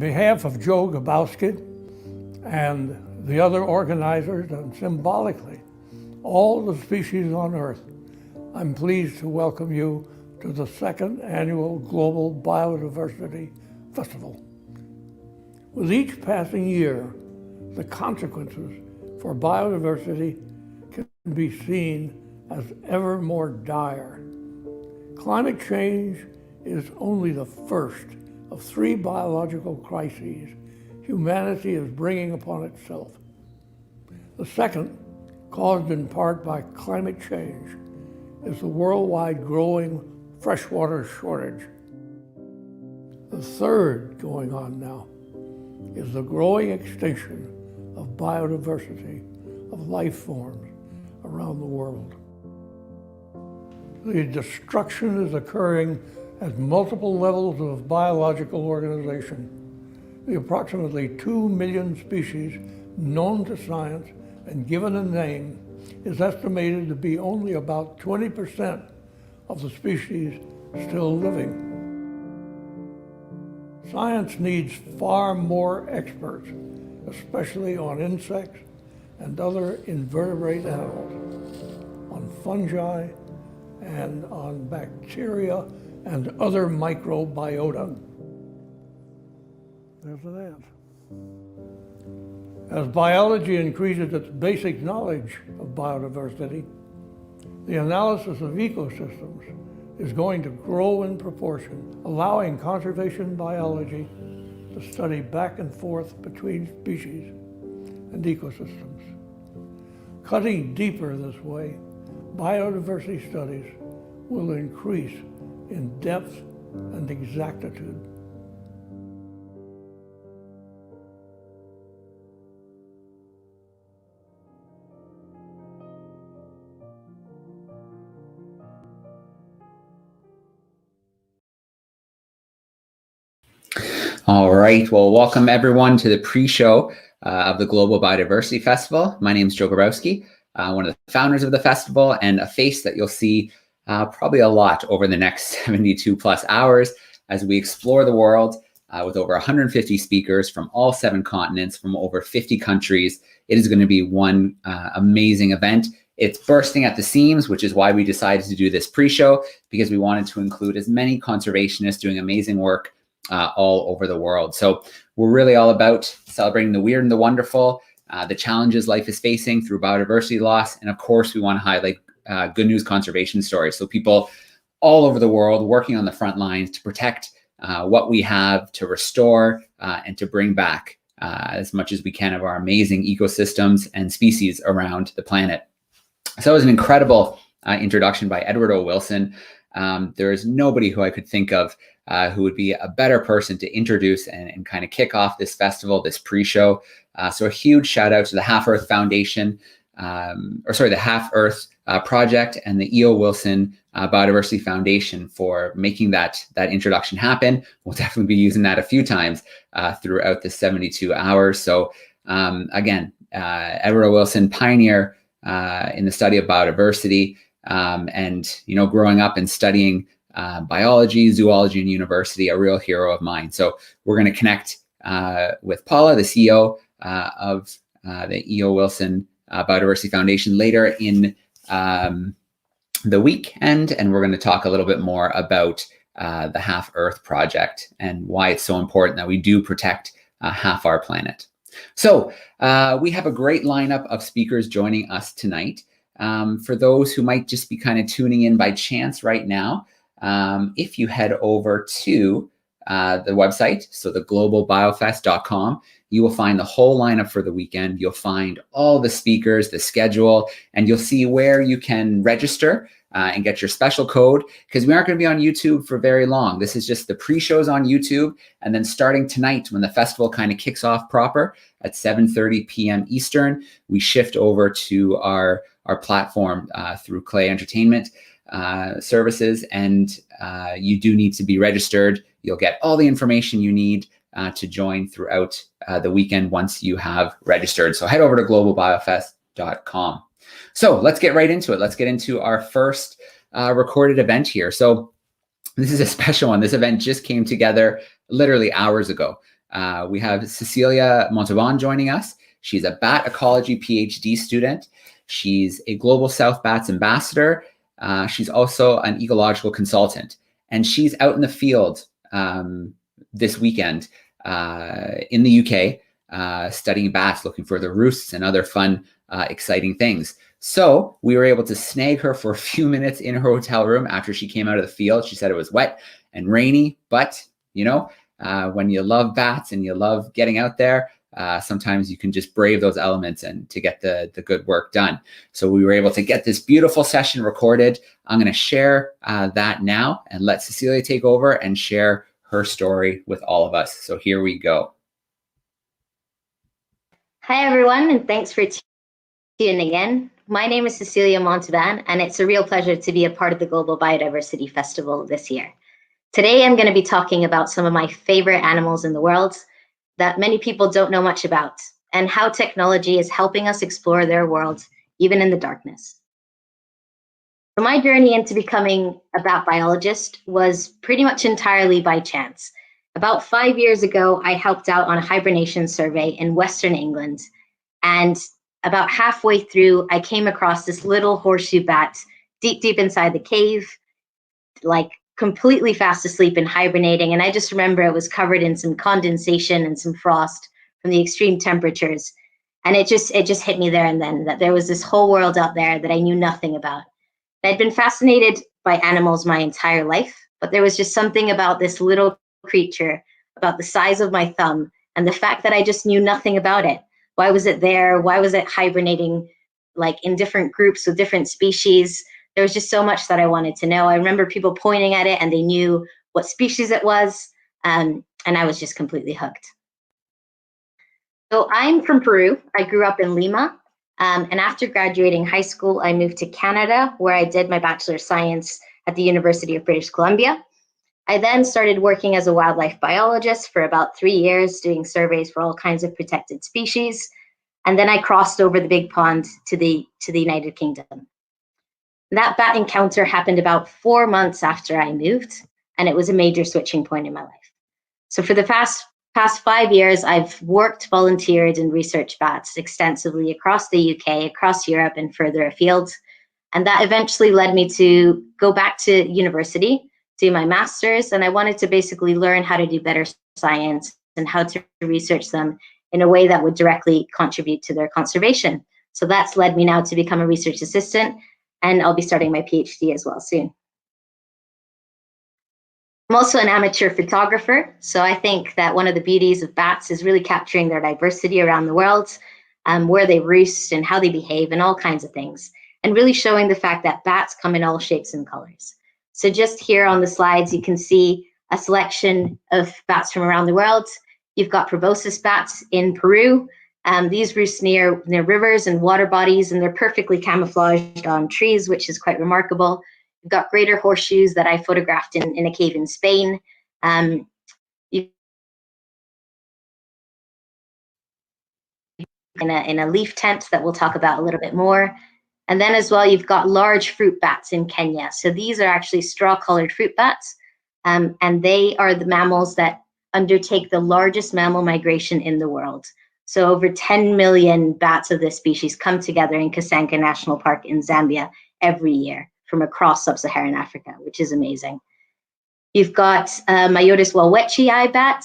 behalf of Joe Grabowski and the other organizers, and symbolically all the species on Earth, I'm pleased to welcome you to the second annual Global Biodiversity Festival. With each passing year, the consequences for biodiversity can be seen as ever more dire. Climate change is only the first of 3 biological crises humanity is bringing upon itself. The second, caused in part by climate change, is the worldwide growing freshwater shortage. The third going on now is the growing extinction of biodiversity of life forms around the world. The destruction is occurring at multiple levels of biological organization. The approximately 2 million species known to science and given a name is estimated to be only about 20% of the species still living. Science needs far more experts, especially on insects and other invertebrate animals, on fungi, and on bacteria and other microbiota. There's an ant. As biology increases its basic knowledge of biodiversity, the analysis of ecosystems is going to grow in proportion, allowing conservation biology to study back and forth between species and ecosystems. Cutting deeper this way, biodiversity studies will increase in depth and exactitude. All right, well, welcome everyone to the pre-show of the Global Biodiversity Festival. My name is Joe Grabowski, one of the founders of the festival, and a face that you'll see probably a lot over the next 72 plus hours as we explore the world with over 150 speakers from all 7 continents, from over 50 countries. It is going to be one amazing event. It's bursting at the seams, which is why we decided to do this pre-show, because we wanted to include as many conservationists doing amazing work all over the world. So we're really all about celebrating the weird and the wonderful, the challenges life is facing through biodiversity loss. And of course, we want to highlight good news conservation stories. So people all over the world working on the front lines to protect what we have, to restore and to bring back as much as we can of our amazing ecosystems and species around the planet. So it was an incredible introduction by Edward O. Wilson. There is nobody who I could think of who would be a better person to introduce and kind of kick off this festival, this pre-show. So a huge shout out to the Half Earth Foundation, the Half Earth Project and the E.O. Wilson Biodiversity Foundation for making that introduction happen. We'll definitely be using that a few times throughout the 72 hours. So again, Edward O. Wilson, pioneer in the study of biodiversity, and growing up and studying biology, zoology, and university, a real hero of mine. So we're going to connect with Paula, the CEO of the E.O. Wilson Biodiversity Foundation, later in the weekend, and we're going to talk a little bit more about the Half Earth Project and why it's so important that we do protect half our planet. So we have a great lineup of speakers joining us tonight. For those who might just be kind of tuning in by chance right now, if you head over to the website, so the globalbiofest.com, you will find the whole lineup for the weekend. You'll find all the speakers, the schedule, and you'll see where you can register and get your special code, because we aren't going to be on YouTube for very long. This is just the pre-shows on YouTube. And then starting tonight, when the festival kind of kicks off proper at 7:30 p.m. Eastern, we shift over to our platform through Clay Entertainment services. And you do need to be registered. You'll get all the information you need to join throughout the weekend once you have registered. So head over to globalbiofest.com. So let's get right into it. Let's get into our first recorded event here. So this is a special one. This event just came together literally hours ago. We have Cecilia Montalban joining us. She's a bat ecology PhD student. She's a Global South Bats ambassador. She's also an ecological consultant. And she's out in the field this weekend in the UK studying bats, looking for the roosts and other fun, exciting things. So we were able to snag her for a few minutes in her hotel room after she came out of the field. She said it was wet and rainy, but you know, when you love bats and you love getting out there, sometimes you can just brave those elements and to get the good work done. So we were able to get this beautiful session recorded. I'm going to share that now and let Cecilia take over and share her story with all of us. So here we go. Hi, everyone, and thanks for tuning in. My name is Cecilia Montalban, and it's a real pleasure to be a part of the Global Biodiversity Festival this year. Today, I'm going to be talking about some of my favorite animals in the world that many people don't know much about, and how technology is helping us explore their world, even in the darkness. So my journey into becoming a bat biologist was pretty much entirely by chance. About 5 years ago, I helped out on a hibernation survey in Western England, and about halfway through, I came across this little horseshoe bat deep inside the cave, like completely fast asleep and hibernating. And I just remember it was covered in some condensation and some frost from the extreme temperatures. And it just hit me there and then that there was this whole world out there that I knew nothing about. I'd been fascinated by animals my entire life, but there was just something about this little creature, about the size of my thumb, and the fact that I just knew nothing about it. Why was it there? Why was it hibernating like in different groups with different species? There was just so much that I wanted to know. I remember people pointing at it and they knew what species it was, and I was just completely hooked. So I'm from Peru. I grew up in Lima, and after graduating high school, I moved to Canada, where I did my Bachelor of Science at the University of British Columbia. I then started working as a wildlife biologist for about 3 years, doing surveys for all kinds of protected species. And then I crossed over the big pond to the United Kingdom. That bat encounter happened about 4 months after I moved, and it was a major switching point in my life. So for the past 5 years, I've worked, volunteered, and researched bats extensively across the UK, across Europe, and further afield. And that eventually led me to go back to university, do my master's, and I wanted to basically learn how to do better science and how to research them in a way that would directly contribute to their conservation. So that's led me now to become a research assistant, and I'll be starting my PhD as well soon. I'm also an amateur photographer, so I think that one of the beauties of bats is really capturing their diversity around the world, where they roost and how they behave and all kinds of things, and really showing the fact that bats come in all shapes and colors. So just here on the slides, you can see a selection of bats from around the world. You've got proboscis bats in Peru. These roost near rivers and water bodies, and they're perfectly camouflaged on trees, which is quite remarkable. You've got greater horseshoes that I photographed in a cave in Spain. In a leaf tent that we'll talk about a little bit more. And then as well, you've got large fruit bats in Kenya. So these are actually straw-colored fruit bats, and they are the mammals that undertake the largest mammal migration in the world. So over 10 million bats of this species come together in Kasanka National Park in Zambia every year from across sub-Saharan Africa, which is amazing. You've got Myotis walwetchii bat,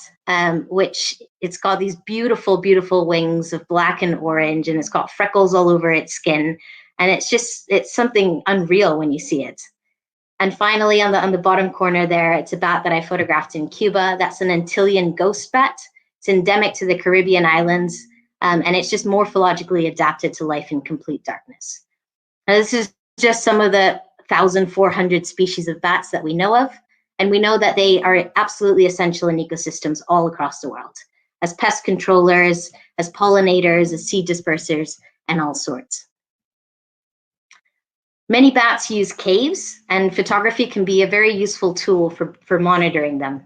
which it's got these beautiful, beautiful wings of black and orange, and it's got freckles all over its skin. And it's something unreal when you see it. And finally, on the bottom corner there, it's a bat that I photographed in Cuba. That's an Antillean ghost bat. It's endemic to the Caribbean islands, and it's just morphologically adapted to life in complete darkness. Now, this is just some of the 1,400 species of bats that we know of, and we know that they are absolutely essential in ecosystems all across the world, as pest controllers, as pollinators, as seed dispersers, and all sorts. Many bats use caves, and photography can be a very useful tool for monitoring them.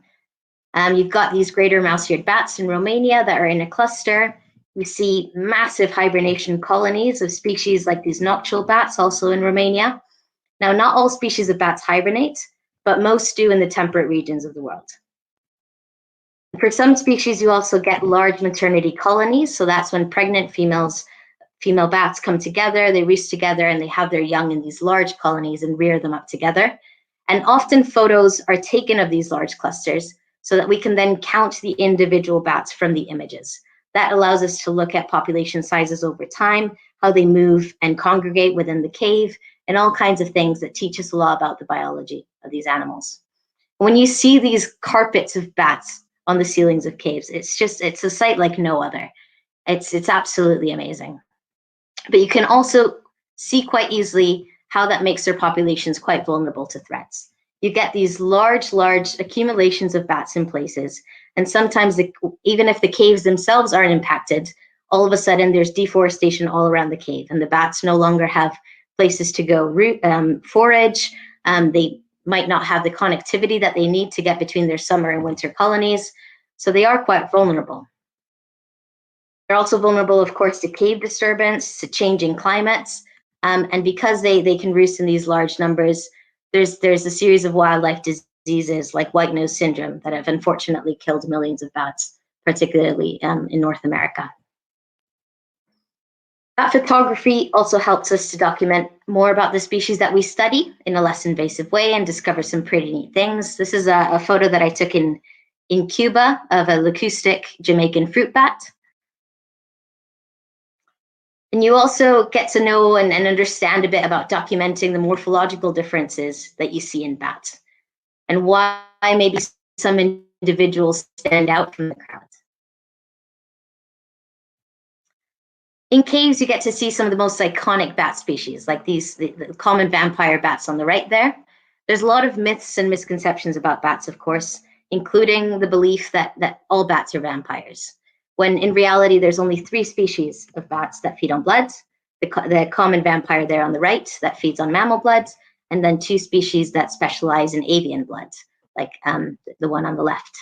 You've got these greater mouse-eared bats in Romania that are in a cluster. You see massive hibernation colonies of species like these nocturnal bats also in Romania. Now, not all species of bats hibernate, but most do in the temperate regions of the world. For some species, you also get large maternity colonies. So that's when pregnant female bats come together, they roost together, and they have their young in these large colonies and rear them up together. And often photos are taken of these large clusters so that we can then count the individual bats from the images. That allows us to look at population sizes over time, how they move and congregate within the cave, and all kinds of things that teach us a lot about the biology of these animals. When you see these carpets of bats on the ceilings of caves, it's a sight like no other. It's absolutely amazing. But you can also see quite easily how that makes their populations quite vulnerable to threats. You get these large accumulations of bats in places, and sometimes even if the caves themselves aren't impacted, all of a sudden there's deforestation all around the cave, and the bats no longer have places to go forage. They might not have the connectivity that they need to get between their summer and winter colonies, so they are quite vulnerable. They're also vulnerable, of course, to cave disturbance, to changing climates, and because they can roost in these large numbers, there's a series of wildlife diseases like white nose syndrome that have unfortunately killed millions of bats, particularly in North America. Bat photography also helps us to document more about the species that we study in a less invasive way and discover some pretty neat things. This is a photo that I took in Cuba of a leucistic Jamaican fruit bat. And you also get to know and understand a bit about documenting the morphological differences that you see in bats and why maybe some individuals stand out from the crowd. In caves, you get to see some of the most iconic bat species, like the common vampire bats on the right there. There's a lot of myths and misconceptions about bats, of course, including the belief that all bats are vampires, when in reality, there's only 3 species of bats that feed on blood. The common vampire there on the right that feeds on mammal blood, and then 2 species that specialize in avian blood, like the one on the left.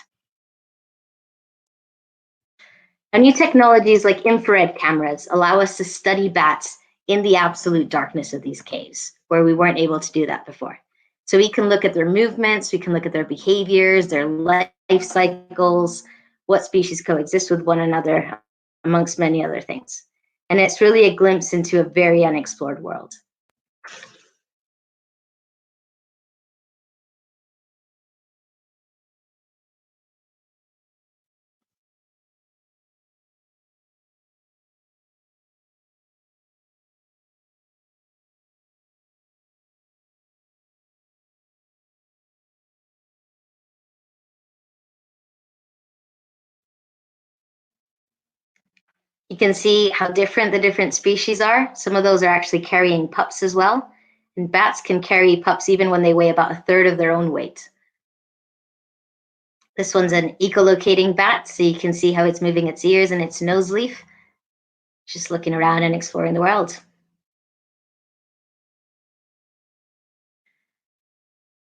And new technologies like infrared cameras allow us to study bats in the absolute darkness of these caves, where we weren't able to do that before. So we can look at their movements, we can look at their behaviors, their life cycles, what species coexist with one another, amongst many other things. And it's really a glimpse into a very unexplored world. You can see how different the different species are. Some of those are actually carrying pups as well. And bats can carry pups even when they weigh about 1/3 of their own weight. This one's an echolocating bat, so you can see how it's moving its ears and its nose leaf, just looking around and exploring the world.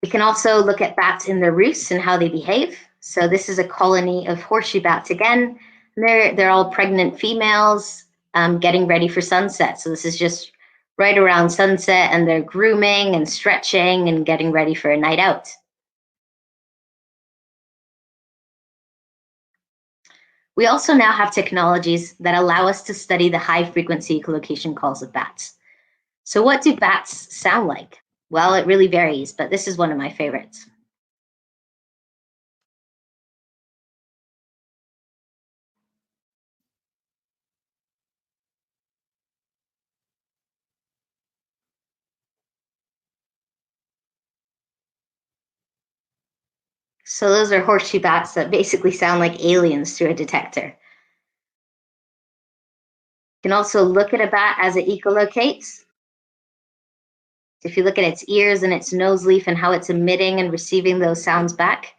We can also look at bats in their roosts and how they behave. So this is a colony of horseshoe bats again. They're all pregnant females getting ready for sunset. So this is just right around sunset, and they're grooming and stretching and getting ready for a night out. We also now have technologies that allow us to study the high frequency echolocation calls of bats. So what do bats sound like? Well, it really varies, but this is one of my favorites. So those are horseshoe bats that basically sound like aliens through a detector. You can also look at a bat as it echolocates. If you look at its ears and its nose leaf and how it's emitting and receiving those sounds back,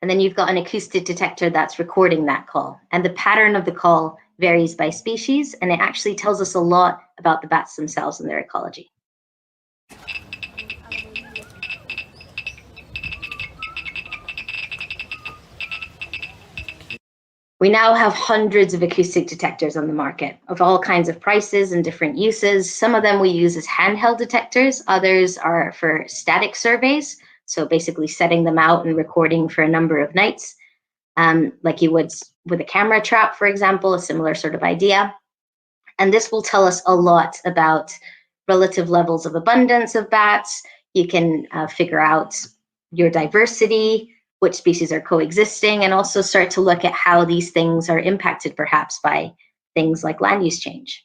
and then you've got an acoustic detector that's recording that call. And the pattern of the call varies by species, and it actually tells us a lot about the bats themselves and their ecology. We now have hundreds of acoustic detectors on the market of all kinds of prices and different uses. Some of them we use as handheld detectors. Others are for static surveys, so basically setting them out and recording for a number of nights. like you would with a camera trap, for example, a similar sort of idea. And this will tell us a lot about relative levels of abundance of bats. You can figure out your diversity, which species are coexisting, and also start to look at how these things are impacted perhaps by things like land use change.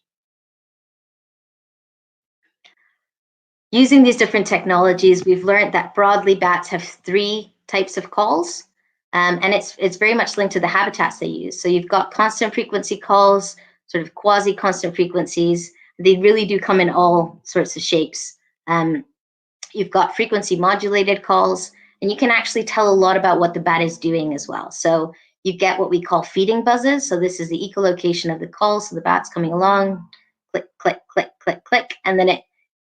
Using these different technologies, we've learned that broadly bats have 3 types of calls, and it's very much linked to the habitats they use. So you've got constant frequency calls, sort of quasi-constant frequencies. They really do come in all sorts of shapes. You've got frequency modulated calls, and you can actually tell a lot about what the bat is doing as well. So you get what we call feeding buzzes. So this is the echolocation of the call. So the bat's coming along, click, click, click, click, click, and then it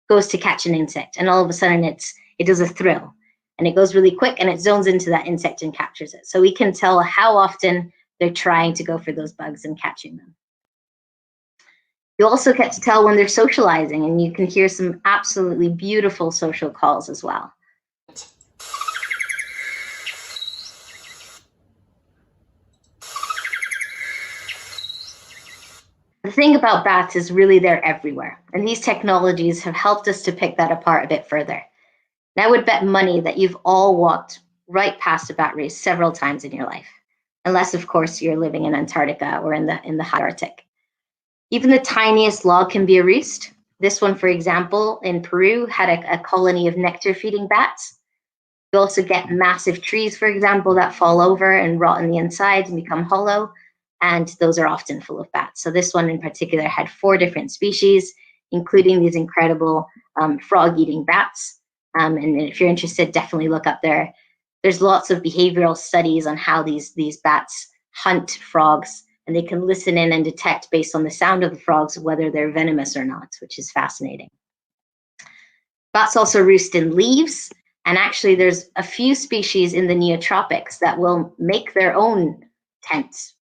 goes to catch an insect. And all of a sudden it does a thrill, and it goes really quick, and it zones into that insect and captures it. So we can tell how often they're trying to go for those bugs and catching them. You also get to tell when they're socializing, and you can hear some absolutely beautiful social calls as well. The thing about bats is really they're everywhere, and these technologies have helped us to pick that apart a bit further. And I would bet money that you've all walked right past a bat race several times in your life, unless, of course, you're living in Antarctica or in the high Arctic. Even the tiniest log can be a roost. This one, for example, in Peru, had a colony of nectar-feeding bats. You also get massive trees, for example, that fall over and rot on the inside and become hollow, and those are often full of bats. So this one in particular had 4 different species, including these incredible frog-eating bats. And if you're interested, definitely look up there. There's lots of behavioral studies on how these bats hunt frogs, and they can listen in and detect based on the sound of the frogs whether they're venomous or not, which is fascinating. Bats also roost in leaves, and actually there's a few species in the neotropics that will make their own tents,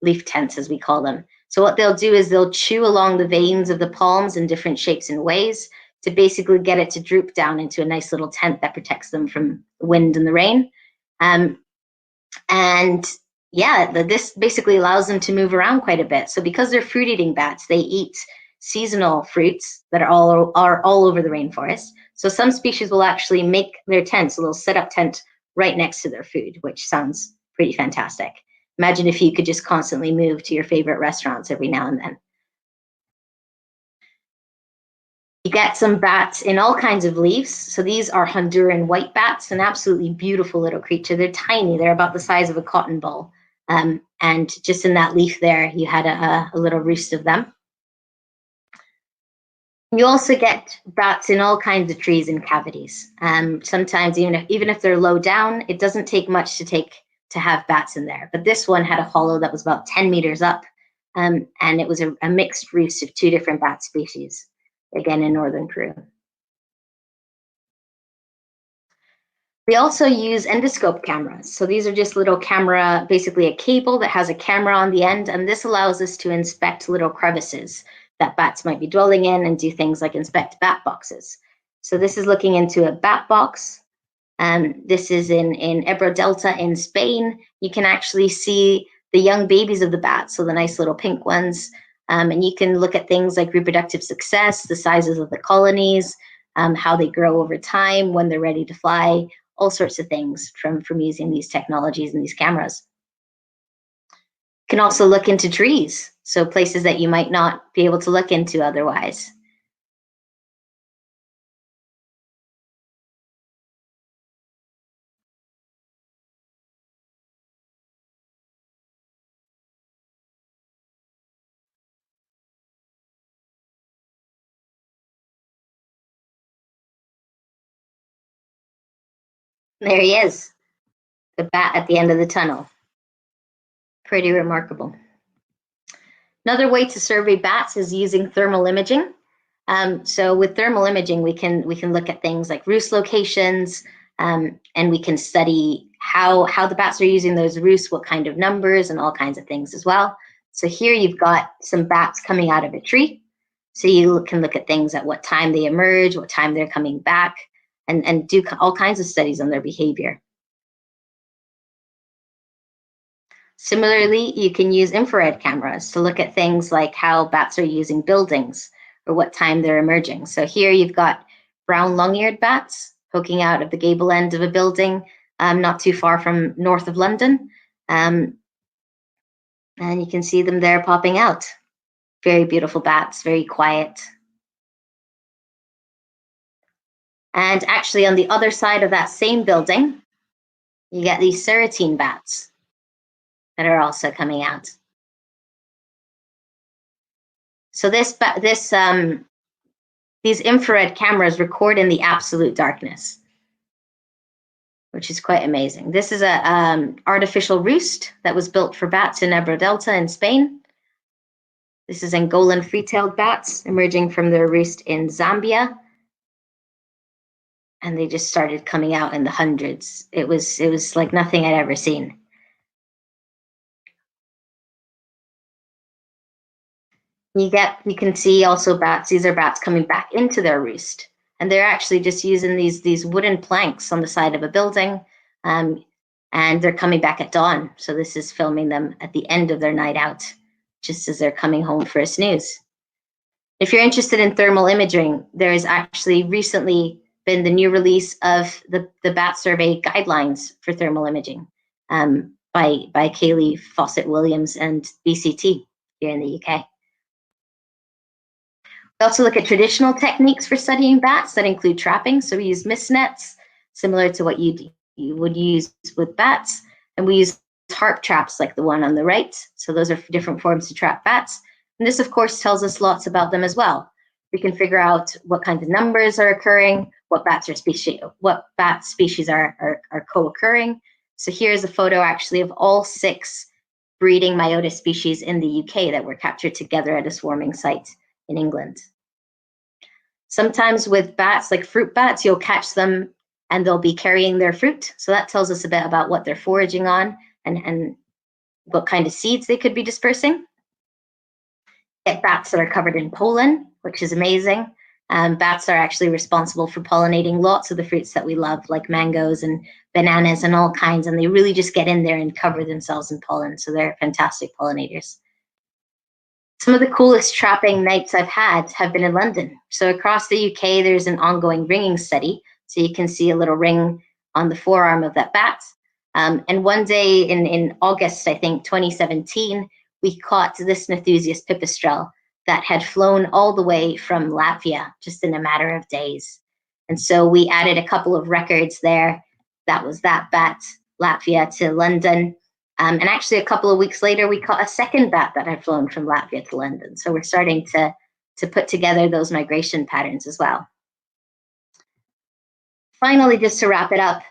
leaf tents as we call them. So what they'll do is they'll chew along the veins of the palms in different shapes and ways to basically get it to droop down into a nice little tent that protects them from the wind and the rain. And yeah, this basically allows them to move around quite a bit. So because they're fruit-eating bats, they eat seasonal fruits that are all over the rainforest. So some species will actually make their tents, a little set-up tent right next to their food, which sounds pretty fantastic. Imagine if you could just constantly move to your favorite restaurants every now and then. You get some bats in all kinds of leaves. So these are Honduran white bats, an absolutely beautiful little creature. They're tiny. They're about the size of a cotton ball. And just in that leaf there, you had a little roost of them. You also get bats in all kinds of trees and cavities. Sometimes even if they're low down, it doesn't take much to have bats in there. But this one had a hollow that was about 10 meters up, and it was a mixed roost of 2 different bat species, again in northern Peru. We also use endoscope cameras. So these are just little camera, basically a cable that has a camera on the end, and this allows us to inspect little crevices that bats might be dwelling in and do things like inspect bat boxes. So this is looking into a bat box. This is in Ebro Delta in Spain. You can actually see the young babies of the bats, so the nice little pink ones. And you can look at things like reproductive success, the sizes of the colonies, how they grow over time, when they're ready to fly, all sorts of things from using these technologies and these cameras. You can also look into trees, so places that you might not be able to look into otherwise. There he is, the bat at the end of the tunnel. Pretty remarkable. Another way to survey bats is using thermal imaging. So with thermal imaging, we can look at things like roost locations, and we can study how the bats are using those roosts, what kind of numbers, and all kinds of things as well. So here you've got some bats coming out of a tree. So you can look at things at what time they emerge, what time they're coming back, and do all kinds of studies on their behavior. Similarly, you can use infrared cameras to look at things like how bats are using buildings or what time they're emerging. So here you've got brown long-eared bats poking out of the gable end of a building not too far from north of London. And you can see them there popping out. Very beautiful bats, very quiet. And actually on the other side of that same building, you get these serotine bats that are also coming out. So these infrared cameras record in the absolute darkness, which is quite amazing. This is a artificial roost that was built for bats in Ebro Delta in Spain. This is Angolan free-tailed bats emerging from their roost in Zambia. And they just started coming out in the hundreds. It was like nothing I'd ever seen. You can see also bats. These are bats coming back into their roost, and they're actually just using these wooden planks on the side of a building, and they're coming back at dawn. So this is filming them at the end of their night out, just as they're coming home for a snooze. If you're interested in thermal imaging, there has actually recently been the new release of the Bat Survey guidelines for thermal imaging by Kaylee Fawcett Williams and BCT here in the UK. We also look at traditional techniques for studying bats that include trapping. So we use mist nets, similar to what you would use with bats. And we use harp traps like the one on the right. So those are different forms to trap bats. And this, of course, tells us lots about them as well. We can figure out what kinds of numbers are occurring, what bat species are co-occurring. So here's a photo actually of all 6 breeding Myotis species in the UK that were captured together at a swarming site in England. Sometimes with bats, like fruit bats, you'll catch them and they'll be carrying their fruit. So that tells us a bit about what they're foraging on and what kind of seeds they could be dispersing. Get bats that are covered in pollen, which is amazing. Bats are actually responsible for pollinating lots of the fruits that we love, like mangoes and bananas and all kinds, and they really just get in there and cover themselves in pollen. So they're fantastic pollinators. Some of the coolest trapping nights I've had have been in London. So across the UK, there's an ongoing ringing study. So you can see a little ring on the forearm of that bat. And one day in August, I think, 2017, we caught this Nithusius pipistrelle that had flown all the way from Latvia just in a matter of days. And so we added a couple of records there. That was that bat, Latvia to London. And actually, a couple of weeks later, we caught a second bat that had flown from Latvia to London. So we're starting to put together those migration patterns as well. Finally, just to wrap it up,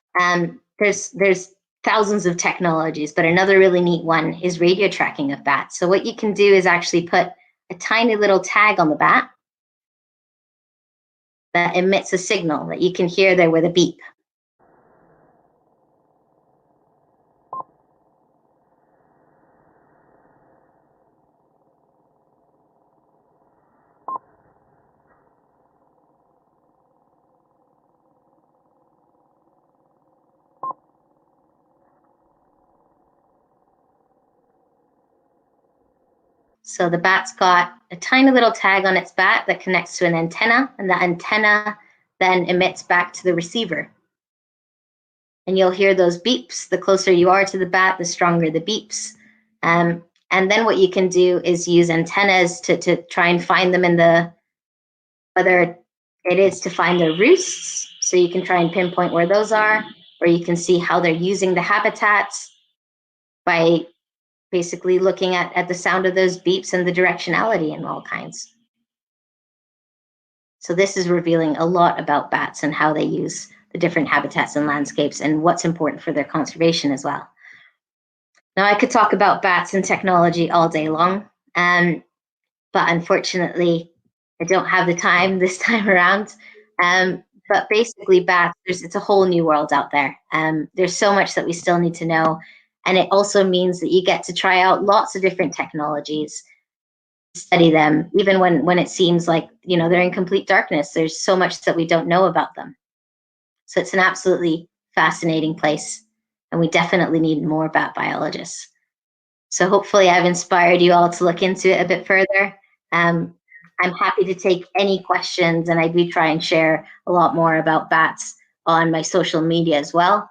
there's thousands of technologies, but another really neat one is radio tracking of bats. So what you can do is actually put a tiny little tag on the bat that emits a signal that you can hear there with a beep. So the bat's got a tiny little tag on its bat that connects to an antenna, and that antenna then emits back to the receiver. And you'll hear those beeps. The closer you are to the bat, the stronger the beeps. And then what you can do is use antennas to try and find them in whether it is to find their roosts, so you can try and pinpoint where those are, or you can see how they're using the habitats by basically looking at the sound of those beeps and the directionality and all kinds. So this is revealing a lot about bats and how they use the different habitats and landscapes and what's important for their conservation as well. Now, I could talk about bats and technology all day long, but unfortunately, I don't have the time this time around. But basically, bats, it's a whole new world out there. There's so much that we still need to know. And it also means that you get to try out lots of different technologies, study them, even when it seems like, they're in complete darkness. There's so much that we don't know about them. So it's an absolutely fascinating place. And we definitely need more bat biologists. So hopefully I've inspired you all to look into it a bit further. I'm happy to take any questions, and I do try and share a lot more about bats on my social media as well.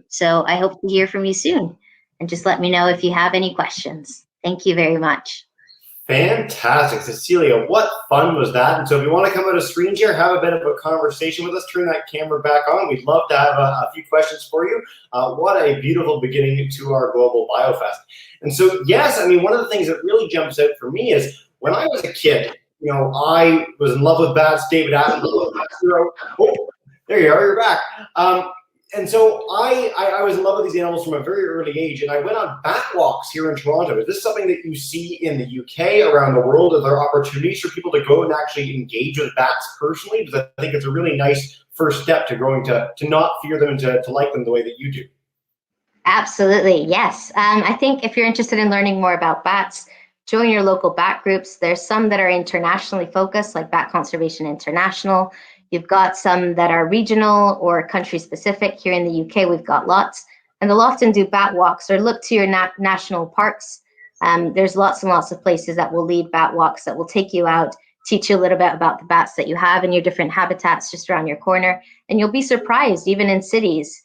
So I hope to hear from you soon, and just let me know if you have any questions. Thank you very much. Fantastic. Cecilia, what fun was that? And so if you want to come out of screen share, have a bit of a conversation with us, turn that camera back on. We'd love to have a few questions for you. What a beautiful beginning to our Global BioFest. And so, yes, I mean, one of the things that really jumps out for me is when I was a kid, you know, I was in love with bats. David Attenborough. Oh, there you are, you're back. And so I was in love with these animals from a very early age, and I went on bat walks here in Toronto. Is this something that you see in the UK, around the world? Are there opportunities for people to go and actually engage with bats personally? Because I think it's a really nice first step to growing to not fear them and to like them the way that you do. Absolutely, yes. I think if you're interested in learning more about bats, join your local bat groups. There's some that are internationally focused, like Bat Conservation International. You've got some that are regional or country specific. Here in the UK, we've got lots. And they'll often do bat walks or look to your national parks. There's lots and lots of places that will lead bat walks that will take you out, teach you a little bit about the bats that you have in your different habitats just around your corner. And you'll be surprised, even in cities,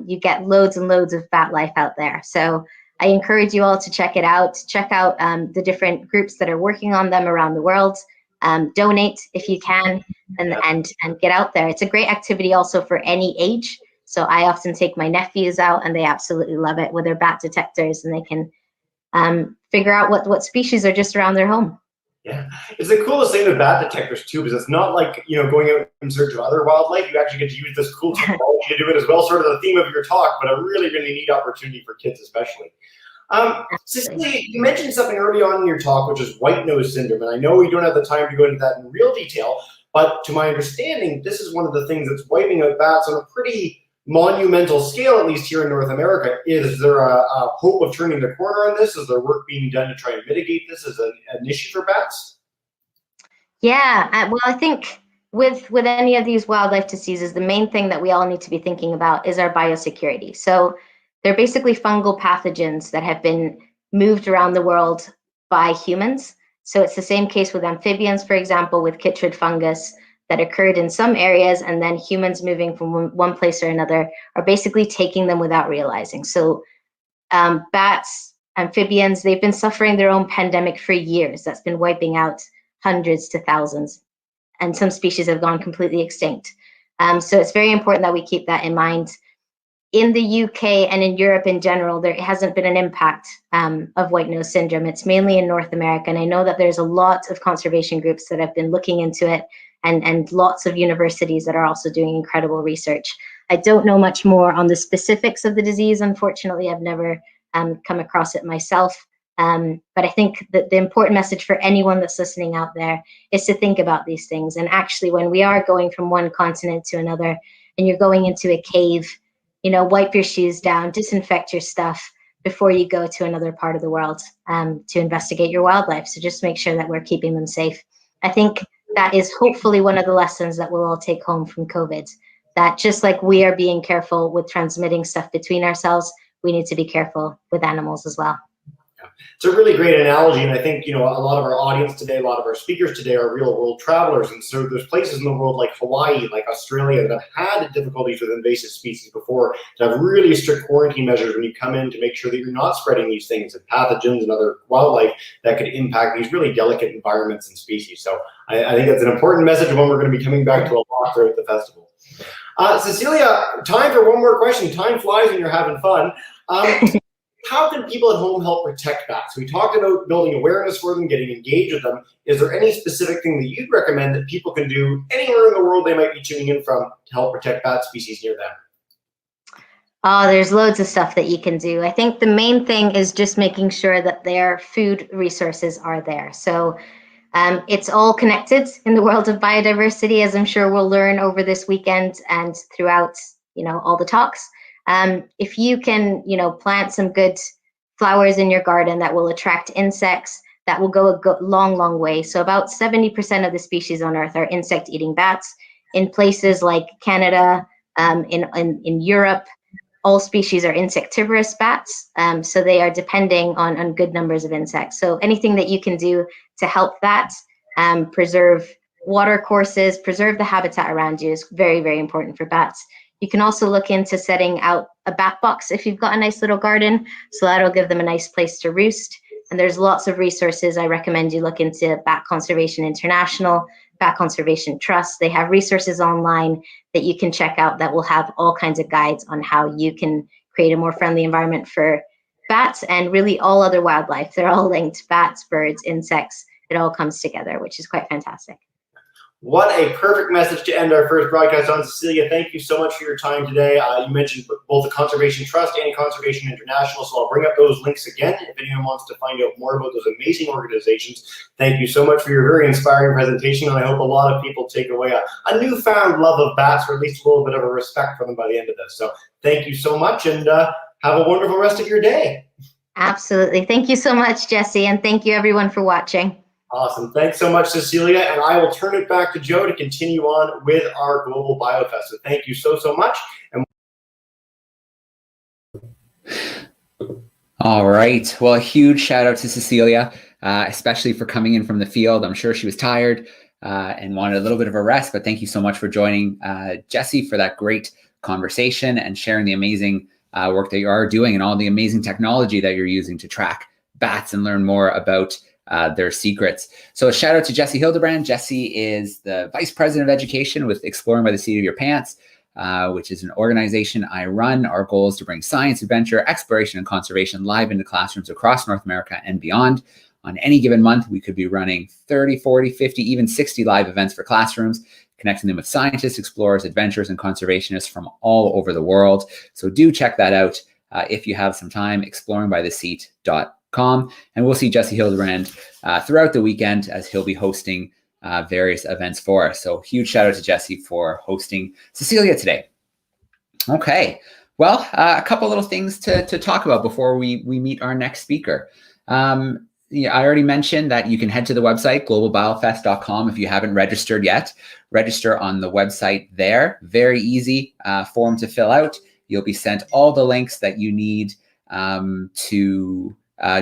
you get loads and loads of bat life out there. So I encourage you all to check it out. Check out the different groups that are working on them around the world. Donate if you can, and get out there. It's a great activity also for any age. So I often take my nephews out, and they absolutely love it with their bat detectors, and they can figure out what species are just around their home. Yeah, it's the coolest thing with bat detectors too, because it's not like, you know, going out in search of other wildlife. You actually get to use this cool technology to do it as well, sort of the theme of your talk, but a really, really neat opportunity for kids especially. Cecilia, you mentioned something early on in your talk, which is white nose syndrome. And I know we don't have the time to go into that in real detail, but to my understanding, this is one of the things that's wiping out bats on a pretty monumental scale, at least here in North America. Is there a hope of turning the corner on this? Is there work being done to try and mitigate this as an issue for bats? Yeah, well, I think with any of these wildlife diseases, the main thing that we all need to be thinking about is our biosecurity. So they're basically fungal pathogens that have been moved around the world by humans. So it's the same case with amphibians, for example, with chytrid fungus that occurred in some areas, and then humans moving from one place or another are basically taking them without realizing. So bats, amphibians, they've been suffering their own pandemic for years that's been wiping out hundreds to thousands, and some species have gone completely extinct. So it's very important that we keep that in mind. In the UK and in Europe in general, there hasn't been an impact of white nose syndrome. It's mainly in North America. And I know that there's a lot of conservation groups that have been looking into it, and lots of universities that are also doing incredible research. I don't know much more on the specifics of the disease. Unfortunately, I've never come across it myself. But I think that the important message for anyone that's listening out there is to think about these things. And actually, when we are going from one continent to another and you're going into a cave, you know, wipe your shoes down, disinfect your stuff before you go to another part of the world to investigate your wildlife. So just make sure that we're keeping them safe. I think that is hopefully one of the lessons that we'll all take home from COVID, that just like we are being careful with transmitting stuff between ourselves, we need to be careful with animals as well. It's a really great analogy, and I think, you know, a lot of our audience today, a lot of our speakers today are real world travelers, and so there's places in the world like Hawaii, like Australia, that have had difficulties with invasive species before, to have really strict quarantine measures when you come in to make sure that you're not spreading these things and pathogens and other wildlife that could impact these really delicate environments and species. So I think that's an important message, one we're going to be coming back to a lot throughout the festival. Cecilia, time for one more question. Time flies when you're having fun. How can people at home help protect bats? We talked about building awareness for them, getting engaged with them. Is there any specific thing that you'd recommend that people can do anywhere in the world they might be tuning in from to help protect bat species near them? Oh, there's loads of stuff that you can do. I think the main thing is just making sure that their food resources are there. So it's all connected in the world of biodiversity, as I'm sure we'll learn over this weekend and throughout, you know, all the talks. If you can, you know, plant some good flowers in your garden that will attract insects, that will go a long, long way. So about 70% of the species on Earth are insect-eating bats. In places like Canada, in Europe, all species are insectivorous bats, so they are depending on good numbers of insects. So anything that you can do to help that, preserve water courses, preserve the habitat around you is very, very important for bats. You can also look into setting out a bat box if you've got a nice little garden, so that'll give them a nice place to roost. And there's lots of resources. I recommend you look into Bat Conservation International, Bat Conservation Trust. They have resources online that you can check out that will have all kinds of guides on how you can create a more friendly environment for bats and really all other wildlife. They're all linked: bats, birds, insects. It all comes together, which is quite fantastic. What a perfect message to end our first broadcast on. Cecilia, thank you so much for your time today. You mentioned both the Conservation Trust and Conservation International, so I'll bring up those links again if anyone wants to find out more about those amazing organizations. Thank you so much for your very inspiring presentation, and I hope a lot of people take away a newfound love of bats, or at least a little bit of a respect for them by the end of this. So thank you so much, and have a wonderful rest of your day. Absolutely. Thank you so much, Jesse, and thank you everyone for watching. Awesome. Thanks so much, Cecilia. And I will turn it back to Joe to continue on with our Global BioFest. So thank you so much. All right. Well, a huge shout out to Cecilia, especially for coming in from the field. I'm sure she was tired and wanted a little bit of a rest, but thank you so much for joining Jesse for that great conversation and sharing the amazing work that you are doing and all the amazing technology that you're using to track bats and learn more about their secrets. So a shout out to Jesse Hildebrand. Jesse is the Vice President of Education with Exploring by the Seat of Your Pants, which is an organization I run. Our goal is to bring science, adventure, exploration, and conservation live into classrooms across North America and beyond. On any given month, we could be running 30, 40, 50, even 60 live events for classrooms, connecting them with scientists, explorers, adventurers, and conservationists from all over the world. So do check that out if you have some time, exploringbytheseat.com. And we'll see Jesse Hildebrand throughout the weekend as he'll be hosting various events for us. So huge shout out to Jesse for hosting Cecilia today. Okay, well, a couple little things to talk about before we meet our next speaker. Yeah, I already mentioned that you can head to the website, globalbiofest.com, if you haven't registered yet. Register on the website there. Very easy form to fill out. You'll be sent all the links that you need to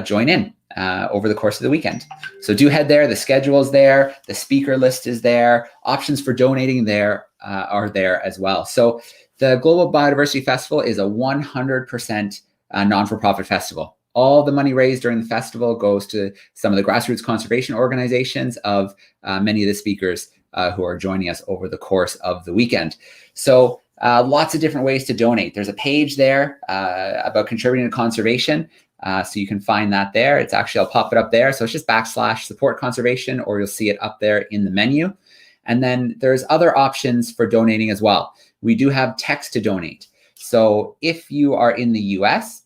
join in over the course of the weekend. So do head there. The schedule is there. The speaker list is there. Options for donating there are there as well. So the Global Biodiversity Festival is a 100% non-for-profit festival. All the money raised during the festival goes to some of the grassroots conservation organizations of many of the speakers who are joining us over the course of the weekend. So lots of different ways to donate. There's a page there about contributing to conservation. So you can find that there. It's actually, I'll pop it up there. So it's just /support conservation, or you'll see it up there in the menu. And then there's other options for donating as well. We do have text to donate. So if you are in the US,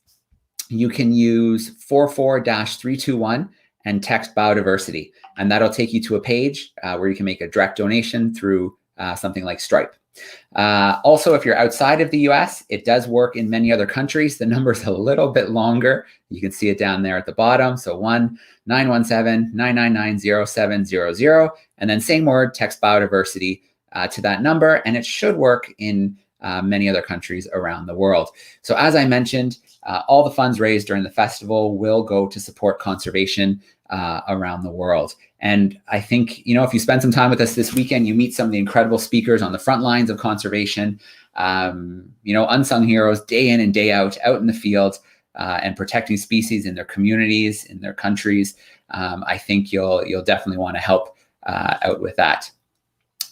you can use 44-321 and text biodiversity. And that'll take you to a page where you can make a direct donation through something like Stripe. Also, if you're outside of the US, it does work in many other countries. The number's a little bit longer. You can see it down there at the bottom. So 1-917-999-0700, and then same word, text biodiversity to that number, and it should work in many other countries around the world. So as I mentioned, all the funds raised during the festival will go to support conservation around the world. And I think, you know, if you spend some time with us this weekend, you meet some of the incredible speakers on the front lines of conservation, you know, unsung heroes day in and day out in the field and protecting species in their communities, in their countries. I think you'll definitely want to help out with that.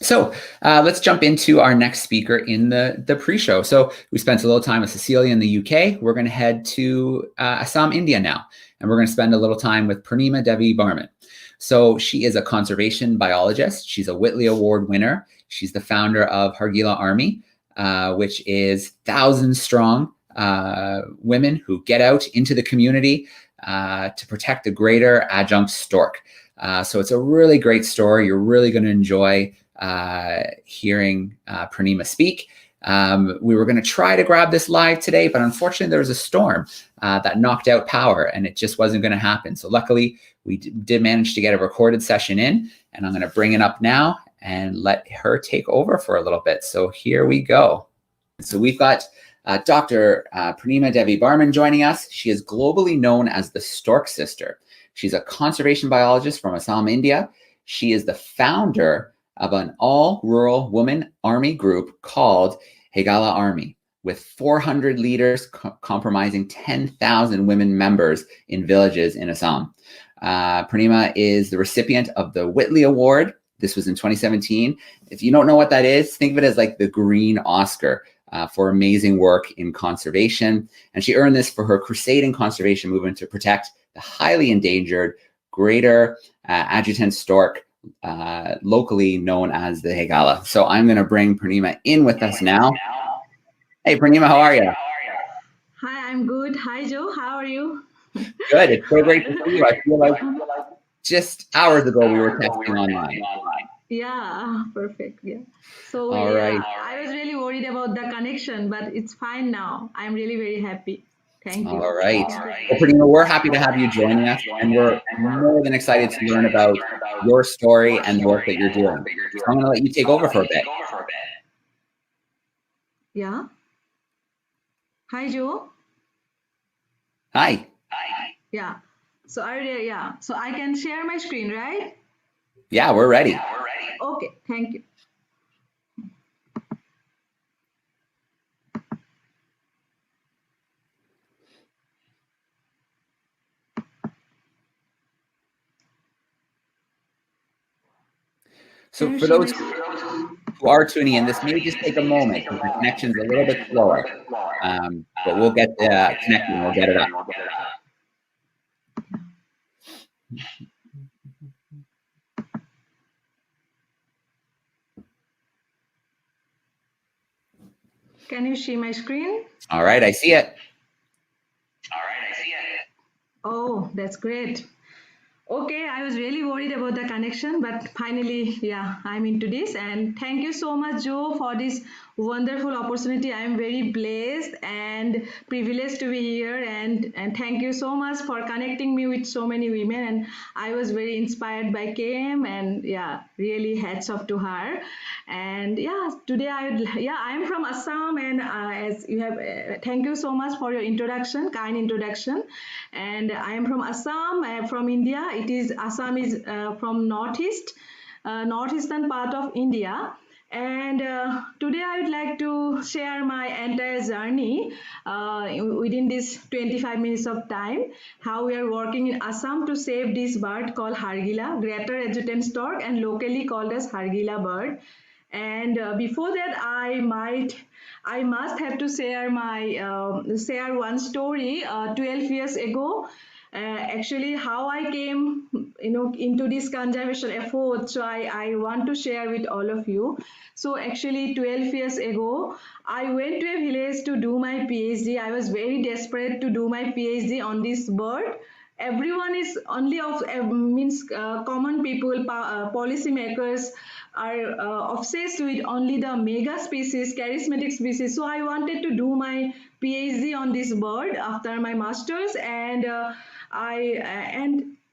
So let's jump into our next speaker in the pre-show. So we spent a little time with Cecilia in the UK. We're going to head to Assam, India now, and we're going to spend a little time with Purnima Devi Barman. So she is a conservation biologist. She's a Whitley Award winner. She's the founder of Hargila Army, which is thousands strong women who get out into the community to protect the greater adjunct stork. So it's a really great story. You're really going to enjoy hearing Purnima speak. We were going to try to grab this live today, but unfortunately there was a storm that knocked out power and it just wasn't going to happen. So luckily we did manage to get a recorded session in, and I'm going to bring it up now and let her take over for a little bit. So here we go. So we've got Dr. Purnima Devi Barman joining us. She is globally known as the Stork Sister. She's a conservation biologist from Assam, India. She is the founder of an all-rural woman army group called Hargila Army, with 400 leaders comprising 10,000 women members in villages in Assam. Purnima is the recipient of the Whitley Award. This was in 2017. If you don't know what that is, think of it as like the Green Oscar for amazing work in conservation. And she earned this for her crusading conservation movement to protect the highly endangered greater adjutant stork, locally known as the Hargila. So I'm going to bring Purnima in with us now. Hey, Purnima, how are you? Hi, I'm good. Hi, Joe. How are you? Good. It's so great to see you. I feel like just hours ago we were texting online. Yeah, perfect. Yeah. So All right. I was really worried about the connection, but it's fine now. I'm really very happy. Thank you. All right. Well, Purnima, we're happy to have you joining us, and we're more than excited to learn about your story and the work that you're doing. So I'm going to let you take over for a bit. Yeah. Hi, Joe. Hi. Yeah. So So I can share my screen, right? Yeah, we're ready. Okay. Thank you. So for those who are tuning in, this may just take a moment because the connection's a little bit slower, but we'll get connected and we'll get it up. Can you see my screen? All right, I see it. Oh, that's great. Okay, I was really worried about the connection, but finally, yeah, I'm into this. And thank you so much, Joe, for this wonderful opportunity. I'm very blessed and privileged to be here. And thank you so much for connecting me with so many women. And I was very inspired by Kim, and yeah, really hats off to her. And yeah, today I'm from Assam, and as you have, thank you so much for your introduction, kind introduction. And I am from Assam, from India. Assam is from northeastern part of India. And today I would like to share my entire journey within this 25 minutes of time, how we are working in Assam to save this bird called Hargila, greater adjutant stork, and locally called as Hargila bird. And before that, I must have to share share one story. 12 years ago, actually, how I came, into this conservation effort. So I want to share with all of you. So actually, 12 years ago, I went to a village to do my PhD. I was very desperate to do my PhD on this bird. Everyone is only of common people, policymakers are obsessed with only the mega species, charismatic species. So I wanted to do my PhD on this bird after my masters, and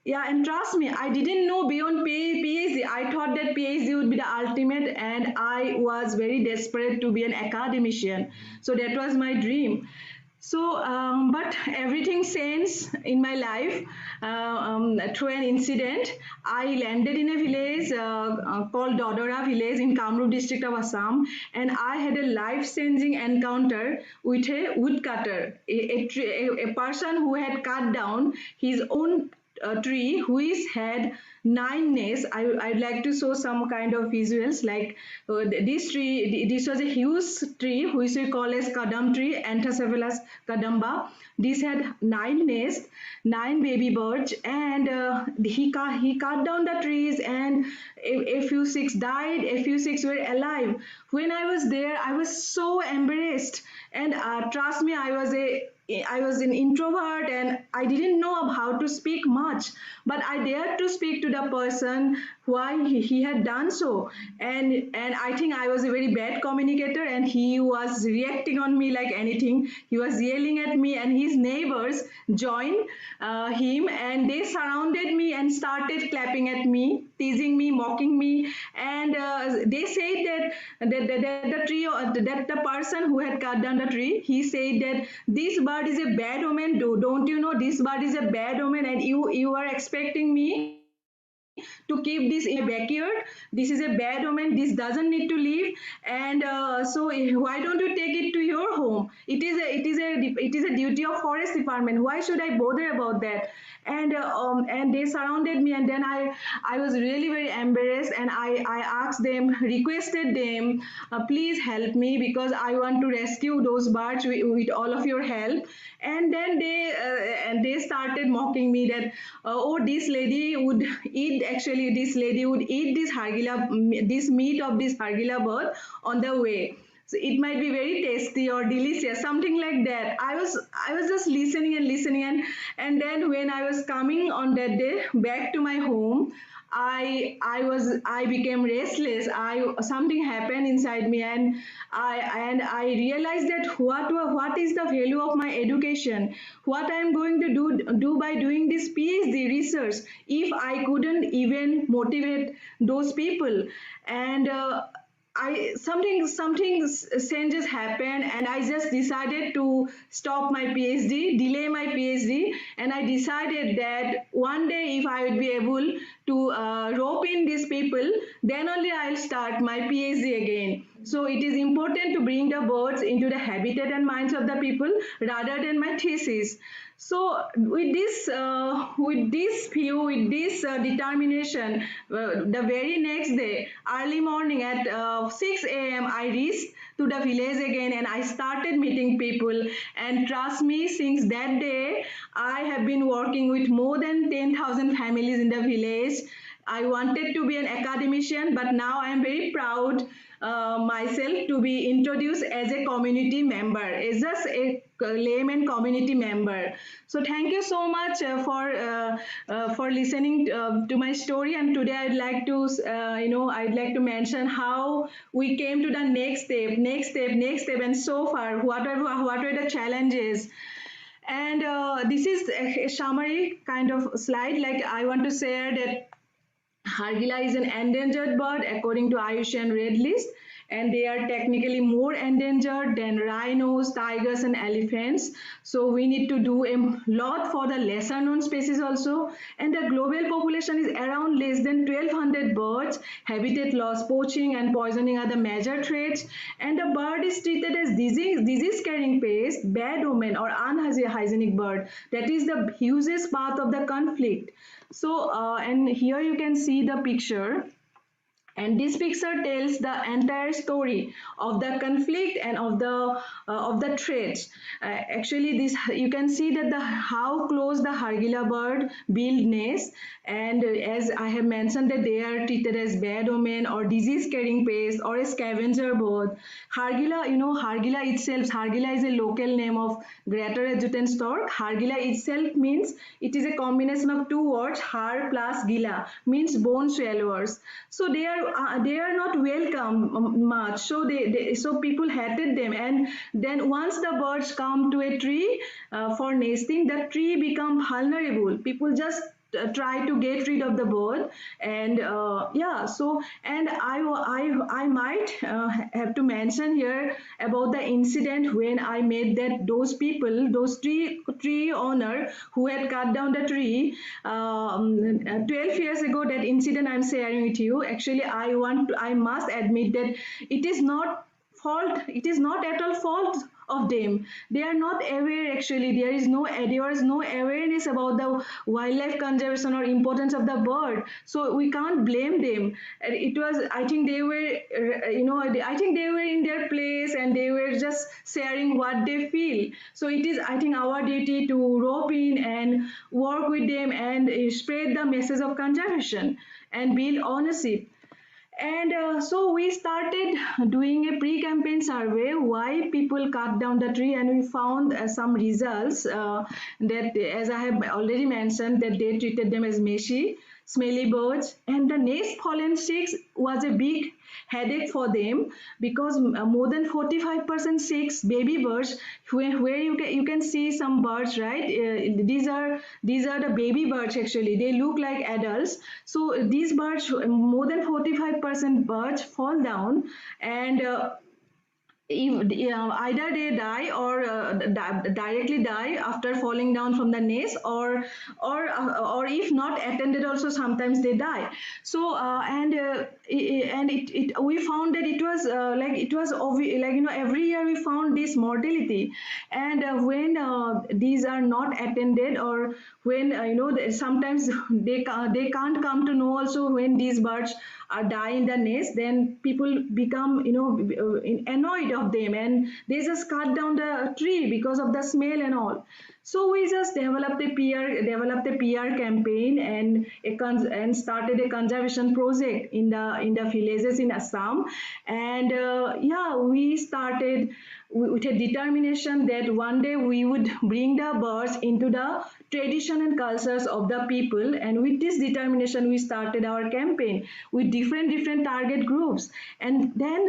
and trust me, I didn't know beyond PhD. I thought that PhD would be the ultimate, and I was very desperate to be an academician. So that was my dream. So, but everything changed in my life through an incident. I landed in a village called Dodora village in Kamrup district of Assam, and I had a life-changing encounter with a woodcutter, a person who had cut down his own tree which had 9 nests. I'd like to show some kind of visuals like this was a huge tree which we call as kadam tree, Anthocephalus kadamba. This had 9 nests, 9 baby birds, and he cut down the trees, and a few six died, a few six were alive. When I was there, I was so embarrassed, and trust me, I was an introvert and I didn't know how to speak much, but I dared to speak to the person why he had done so. And I think I was a very bad communicator, and he was reacting on me like anything. He was yelling at me, and his neighbors joined him, and they surrounded me and started clapping at me, teasing me, mocking me. And they said that the tree, that the person who had cut down the tree, he said that this bird is a bad omen. Don't you know this bird is a bad omen, and you are expecting me to keep this in my backyard? This is a bad omen. This doesn't need to live. And so why don't you take it to your home? It is a duty of forest department. Why should I bother about that? And they surrounded me, and then I was really very embarrassed, and I asked them, requested them, please help me, because I want to rescue those birds with all of your help. And then they started mocking me that oh, this lady would eat, actually this lady would eat this hargila, this meat of this hargila bird on the way. So it might be very tasty or delicious, something like that. I was just listening and listening, and then when I was coming on that day back to my home, I became restless. I Something happened inside me, and I realized that what is the value of my education? What I am going to do by doing this PhD research if I couldn't even motivate those people? And something changes happened, and I just decided to stop my PhD, delay my PhD, and I decided that one day if I would be able to rope in these people, then only I'll start my PhD again. So it is important to bring the birds into the habitat and minds of the people rather than my thesis. So with this view, with this determination, the very next day, early morning at 6 a.m., I reached to the village again, and I started meeting people. And trust me, since that day, I have been working with more than 10,000 families in the village. I wanted to be an academician, but now I am very proud myself to be introduced as a community member, as just a layman community member. So thank you so much for listening to my story. And today I'd like to I'd like to mention how we came to the next step, and so far what are the challenges. And this is a summary kind of slide. Like, I want to share that Hargila is an endangered bird according to IUCN Red List, and they are technically more endangered than rhinos, tigers, and elephants. So we need to do a lot for the lesser known species also. And the global population is around less than 1,200 birds. Habitat loss, poaching, and poisoning are the major threats. And the bird is treated as disease-carrying pest, bad omen, or unhygienic bird. That is the hugest part of the conflict. So, and here you can see the picture. And this picture tells the entire story of the conflict and of the threats. Actually, this you can see that how close the Hargila bird build nests, and as I have mentioned that they are treated as bad omen or disease-carrying pest or a scavenger bird. Hargila, Hargila itself. Hargila is a local name of greater adjutant stork. Hargila itself means, it is a combination of two words, har plus gila, means bone swallowers. So they are not welcome much. So people hated them, and then once the birds come to a tree for nesting, the tree become vulnerable. People just try to get rid of the bird. And and I might have to mention here about the incident when I met those people, those tree owner who had cut down the tree 12 years ago. That incident I'm sharing with you. Actually, I must admit that it is not at all fault of them. They are not aware. Actually, there is no awareness about the wildlife conservation or importance of the bird. So we can't blame them. It was, I think they were I think they were in their place, and they were just sharing what they feel. So it is, I think, our duty to rope in and work with them and spread the message of conservation and build ownership. And so we started doing a pre-campaign survey why people cut down the tree, and we found some results that, as I have already mentioned, that they treated them as meshy. smelly birds, and the nest pollen sticks was a big headache for them because more than 45% six baby birds where you can see some birds, right? These are the baby birds. Actually they look like adults. So these birds, more than 45% birds fall down, and if either they die or directly die after falling down from the nest, or if not attended also sometimes they die. So we found that it was every year we found this mortality. And when these are not attended, or when sometimes they can't come to know also when these birds are die in the nest, then people become annoyed of them, and they just cut down the tree because of the smell and all. So we just developed a PR campaign, and started a conservation project in the villages in Assam. And we started with a determination that one day we would bring the birds into the tradition and cultures of the people. And with this determination we started our campaign with different target groups. And then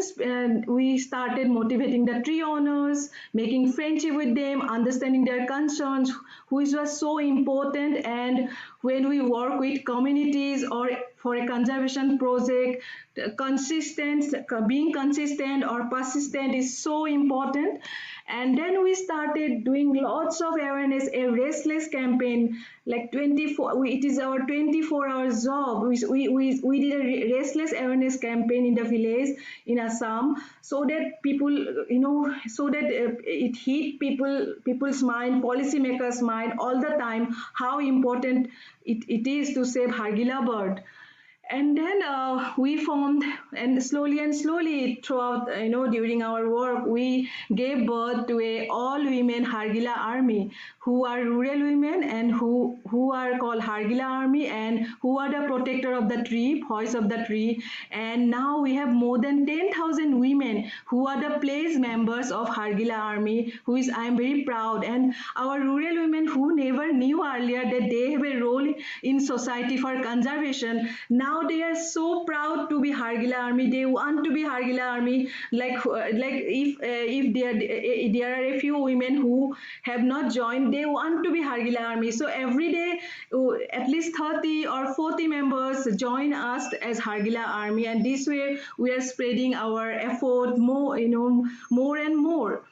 we started motivating the tree owners, making friendship with them, understanding their concerns, which was so important. And when we work with communities or for a conservation project, being consistent or persistent is so important. And then we started doing lots of awareness, a restless campaign, like 24, it is our 24-hour job. We did a restless awareness campaign in the village in Assam, so that people, so that it hit people's mind, policymakers' mind all the time, how important it is to save Hargila bird. And then we formed, and slowly throughout, during our work, we gave birth to a all women Hargila army, who are rural women and who are called Hargila army, and who are the protector of the tree, voice of the tree. And now we have more than 10,000 women who are the place members of Hargila army, who is, I am very proud. And our rural women who never knew earlier that they have a role in society for conservation, now they are so proud to be Hargila army. They want to be Hargila army. Like if there are a few women who have not joined, they want to be Hargila army. So every day, at least 30 or 40 members join us as Hargila army, and this way we are spreading our effort more and more.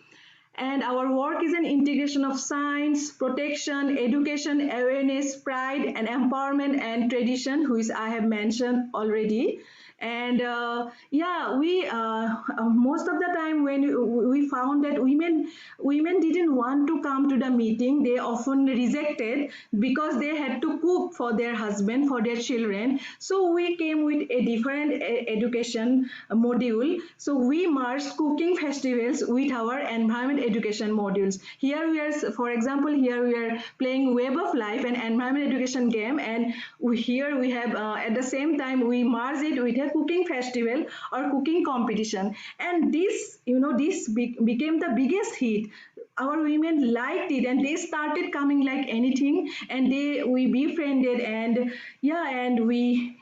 And our work is an integration of science, protection, education, awareness, pride, and empowerment and tradition, which I have mentioned already. And we most of the time when we found that women didn't want to come to the meeting, they often rejected because they had to cook for their husband, for their children. So we came with a different education module. So we merged cooking festivals with our environment education modules. Here we are, for example, here we are playing Web of Life, an environment education game, and here we have at the same time we merge it with a cooking festival or cooking competition. And this became the biggest hit. Our women liked it, and they started coming like anything, and we befriended, and we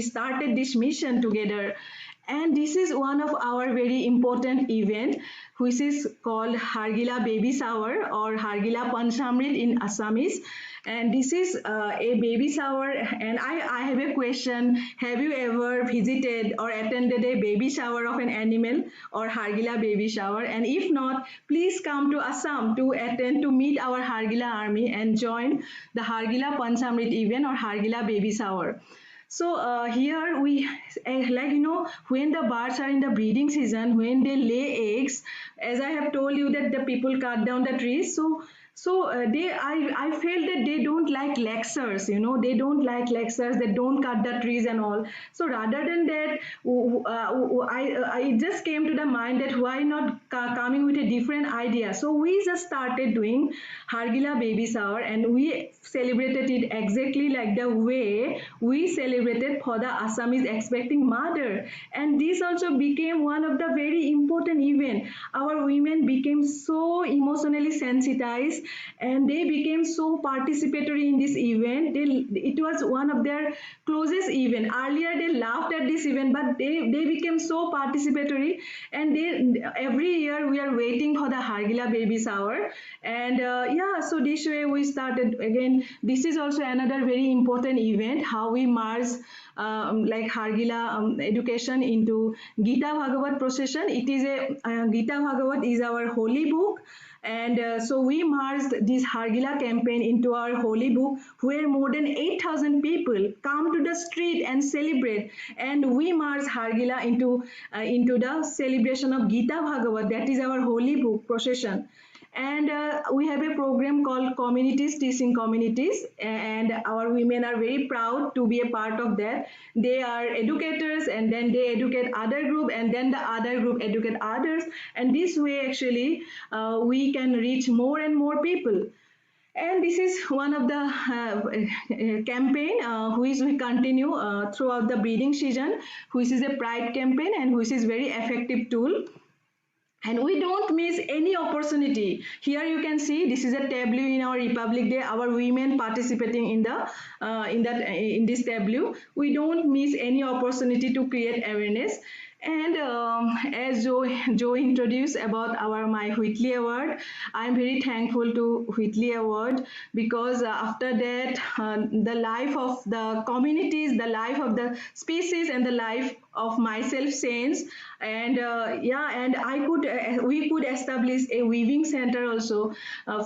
started this mission together. And this is one of our very important event, which is called Hargila Baby Shower or Hargila Panchamrit in Assamese. And this is a baby shower. And I have a question. Have you ever visited or attended a baby shower of an animal or Hargila baby shower? And if not, please come to Assam to meet our Hargila army and join the Hargila Panchamrit event or Hargila baby shower. So here we, when the birds are in the breeding season, when they lay eggs, as I have told you that the people cut down the trees. I felt that they don't like lectures, they don't like lectures, they don't cut the trees and all. So rather than that, I just came to the mind that why not coming with a different idea. So we just started doing Hargila baby shower, and we celebrated it exactly like the way we celebrated for the Assamese expecting mother. And this also became one of the very important events. Our women became so emotionally sensitized and they became so participatory in this event. It was one of their closest event. Earlier they laughed at this event, but they became so participatory, and every year we are waiting for the Hargila baby shower. And so this way we started again. This is also another very important event, how we merge like Hargila education into Gita Bhagavat procession. It is Gita Bhagavat is our holy book, and so we merged this Hargila campaign into our holy book, where more than 8,000 people come to the street and celebrate, and we merged Hargila into the celebration of Gita Bhagavat, that is our holy book procession. And we have a program called Communities Teaching Communities, and our women are very proud to be a part of that. They are educators, and then they educate other group, and then the other group educate others, and this way actually we can reach more and more people. And this is one of the campaign which we continue throughout the breeding season, which is a pride campaign and which is very effective tool. And we don't miss any opportunity. Here you can see this is a tableau in our Republic Day, our women participating in this tableau. We don't miss any opportunity to create awareness. And as Joe introduced about my Whitley Award, I'm very thankful to Whitley Award, because after that the life of the communities, the life of the species, and the life of myself changed. And and we could establish a weaving center also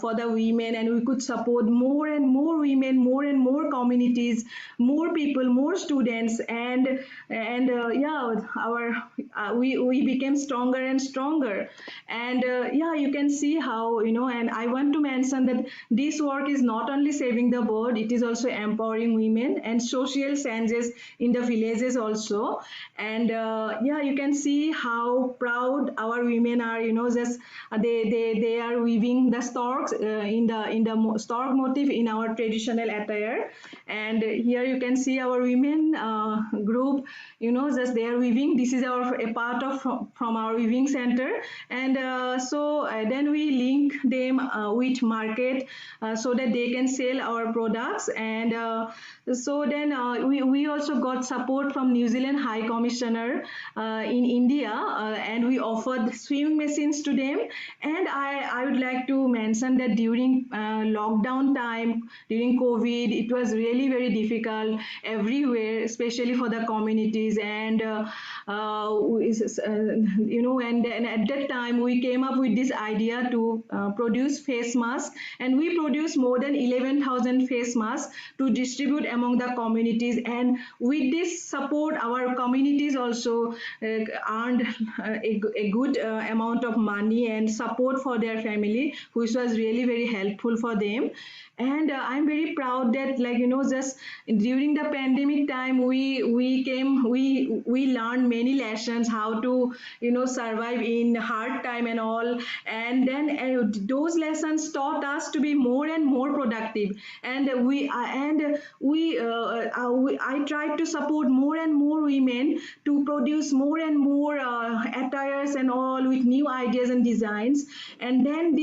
for the women, and we could support more and more women, more and more communities, more people, more students, and we became stronger and stronger. And you can see how, and I want to mention that this work is not only saving the bird, it is also empowering women and social changes in the villages also. And you can see how proud our women are, just they are weaving the storks in the stork motif in our traditional attire. And here you can see our women group, just they are weaving. This is a part of from our weaving center. And then we link them with market so that they can sell our products. And so then we also got support from New Zealand High Commissioner in India, and we offered sewing machines to them. And I would like to mention that during lockdown time, during COVID, it was really very difficult everywhere, especially for the communities. And and at that time we came up with this idea to produce face masks, and we produced more than 11,000 face masks to distribute among the communities. And with this support, our communities also earned a good amount of money and support for their family, which was really very helpful for them. And I'm very proud that, just during the pandemic time, we learned many lessons how to survive in hard time and all. And then those lessons taught us to be more and more productive. And I tried to support more and more women to produce more and more attires and all with new ideas and designs. And then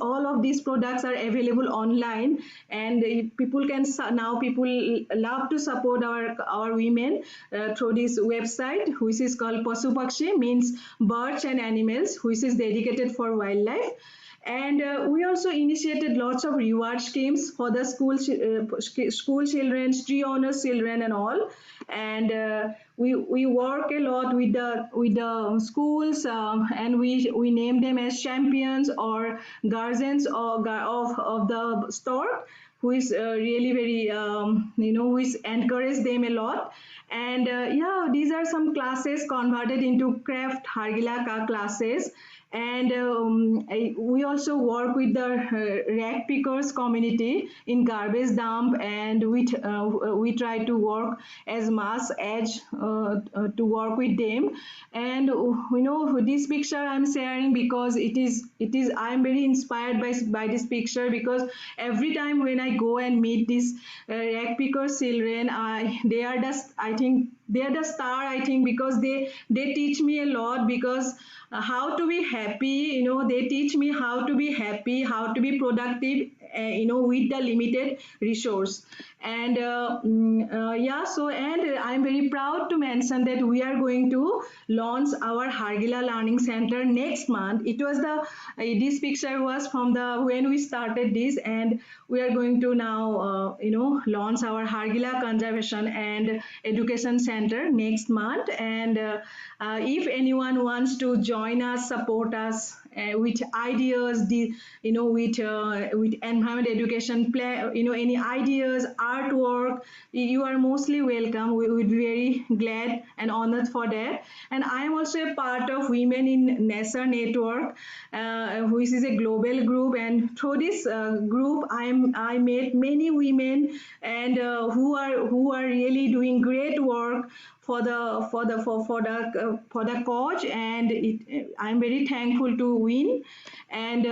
all of these products are available online, and people love to support our women through this website, which is called Pasu Pakshi, means birds and animals, which is dedicated for wildlife. And we also initiated lots of reward schemes for the school children, tree owners children and all. And we work a lot with the schools, and we name them as champions or guardians of the stork, who is really very which encourage them a lot. And these are some classes converted into craft Hargila classes. And we also work with the rag pickers community in garbage dump, and we try to work as mass edge to work with them. And this picture I'm sharing because it is I'm very inspired by this picture, because every time when I go and meet these rag pickers children, they are just, I think they are the star, I think, because they teach me a lot, because how to be happy, they teach me how to be happy, how to be productive, with the limited resource. And yeah, so, and I'm very proud to mention that we are going to launch our Hargila Learning Center next month. It was this picture was from the when we started this, and we are going to now launch our Hargila Conservation and Education Center next month. And if anyone wants to join us, support us with ideas, with environment education plan, any ideas, artwork, you are mostly welcome. We would be very glad and honored for that. And I am also a part of Women in Nature Network, which is a global group. And through this group, I met many women, and who are really doing great work for the cause. And I'm very thankful to Win. And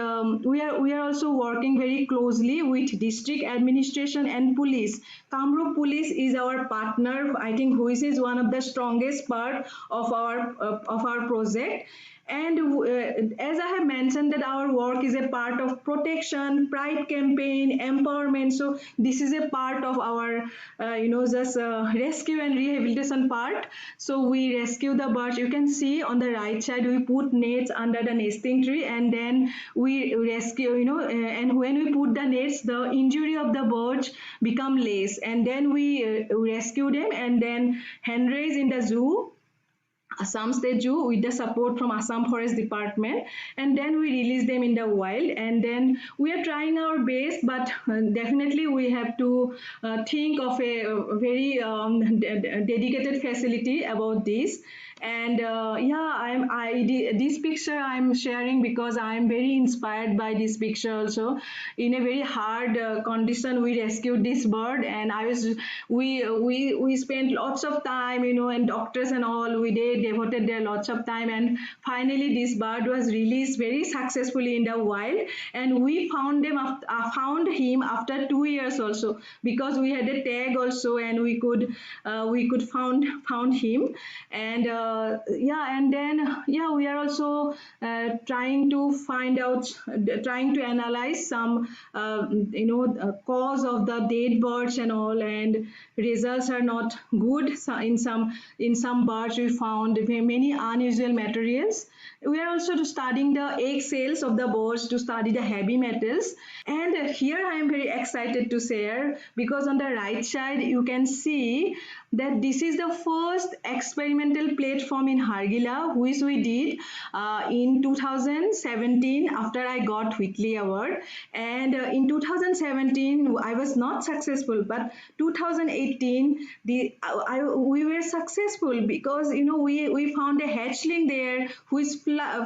we are also working very closely with district administration and police. Kamrup Police is our partner, I think, who is one of the strongest part of our project. And as I have mentioned, that our work is a part of protection, pride campaign, empowerment. So this is a part of our, just rescue and rehabilitation part. So we rescue the birds. You can see on the right side, we put nets under the nesting tree, and then we rescue, and when we put the nets, the injury of the birds become less. And then we rescue them, and then hand raise in the zoo, Assam State Zoo, with the support from Assam Forest Department, and then we release them in the wild. And then we are trying our best, but definitely we have to think of a very dedicated facility about this. And this picture I'm sharing because I'm very inspired by this picture also. In a very hard condition, we rescued this bird, and we spent lots of time, and doctors and all, we did devoted there lots of time. And finally this bird was released very successfully in the wild, and we found him after 2 years also, because we had a tag also, and we could found him. And and then we are also trying to analyze some cause of the dead birds and all, and results are not good. So in some birds we found many unusual materials. We are also studying the egg cells of the birds to study the heavy metals. And here I am very excited to share, because on the right side you can see that this is the first experimental platform in Hargila, which we did in 2017 after I got Whitley Award. And in 2017 I was not successful, but 2018 we were successful, because we found a hatchling there which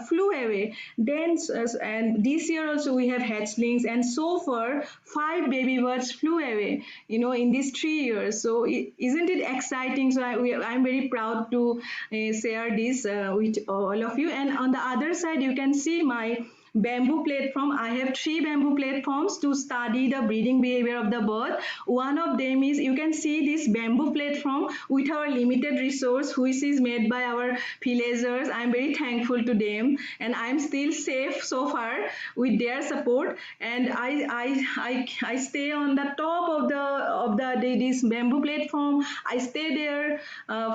flew away. Then and this year also we have hatchlings, and so far 5 baby birds flew away in these 3 years. So isn't it exciting? So I'm very proud to share this with all of you. And on the other side you can see my bamboo platform. I have 3 bamboo platforms to study the breeding behavior of the bird. One of them is, you can see this bamboo platform with our limited resource, which is made by our villagers. I'm very thankful to them, and I'm still safe so far with their support. And I stay on the top of this bamboo platform. I stay there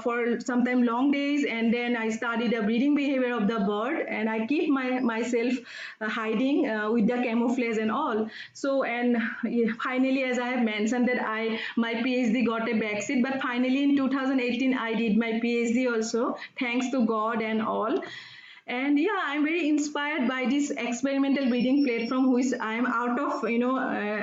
for sometimes long days, and then I study the breeding behavior of the bird, and I keep myself hiding with the camouflage and all. So, and finally, as I have mentioned, that my PhD got a backseat, but finally in 2018 I did my PhD also, thanks to God and all. And I'm very inspired by this experimental breeding platform, which I'm out of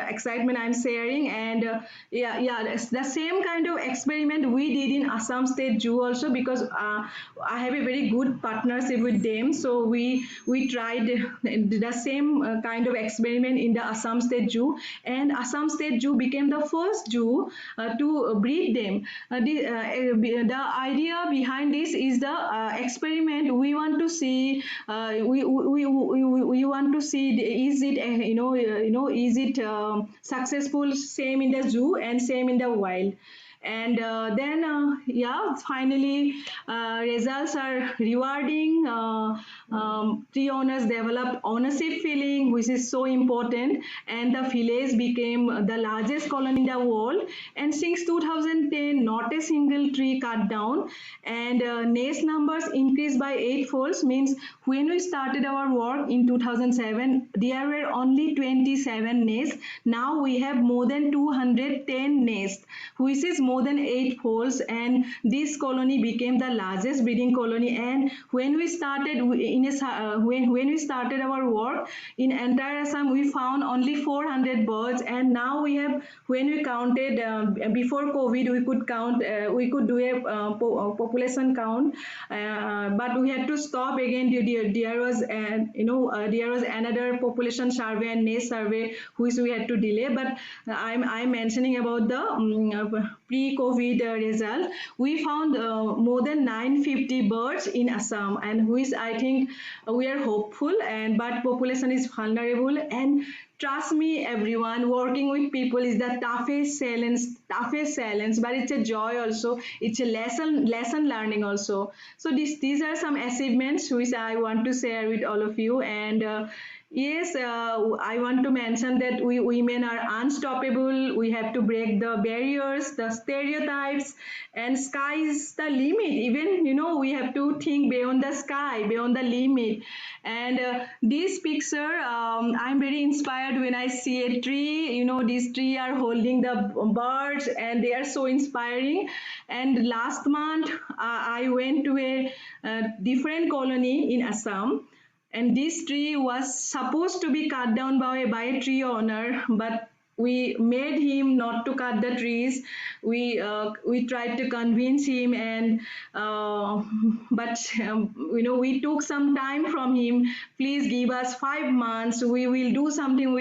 excitement I'm sharing. And the same kind of experiment we did in Assam State Zoo also, because I have a very good partnership with them. So we tried the same kind of experiment in the Assam State Zoo, and Assam State Zoo became the first zoo to breed them. The idea behind this is the experiment. We want to see we want to see, is it is it successful, same in the zoo and same in the wild. And then yeah, finally results are rewarding. Tree owners developed ownership feeling, which is so important, and the village became the largest colony in the world. And since 2010, not a single tree cut down, and nest numbers increased by 8 folds. Means when we started our work in 2007, there were only 27 nests. Now we have more than 210 nests, which is more than 8 folds, and this colony became the largest breeding colony. And when we started when we started our work in entire Assam, we found only 400 birds, and now we have, when we counted before COVID, we could do a population count, but we had to stop again. There was there was another population survey and nest survey which we had to delay. But I'm mentioning about the pre-COVID result. We found more than 950 birds in Assam, and which I think we are hopeful, and but population is vulnerable. And trust me, everyone, working with people is the toughest challenge, but it's a joy also. It's a lesson learning also. So these are some achievements which I want to share with all of you. And yes, I want to mention that we women are unstoppable. We have to break the barriers, the stereotypes, and sky is the limit. Even we have to think beyond the sky, beyond the limit. And this picture, I'm very inspired when I see a tree. These tree are holding the birds, and they are so inspiring. And last month, I went to a different colony in Assam, and this tree was supposed to be cut down by a tree owner, but we made him not to cut the trees. We tried to convince him, and but we took some time from him. Please give us 5 months, we will do something,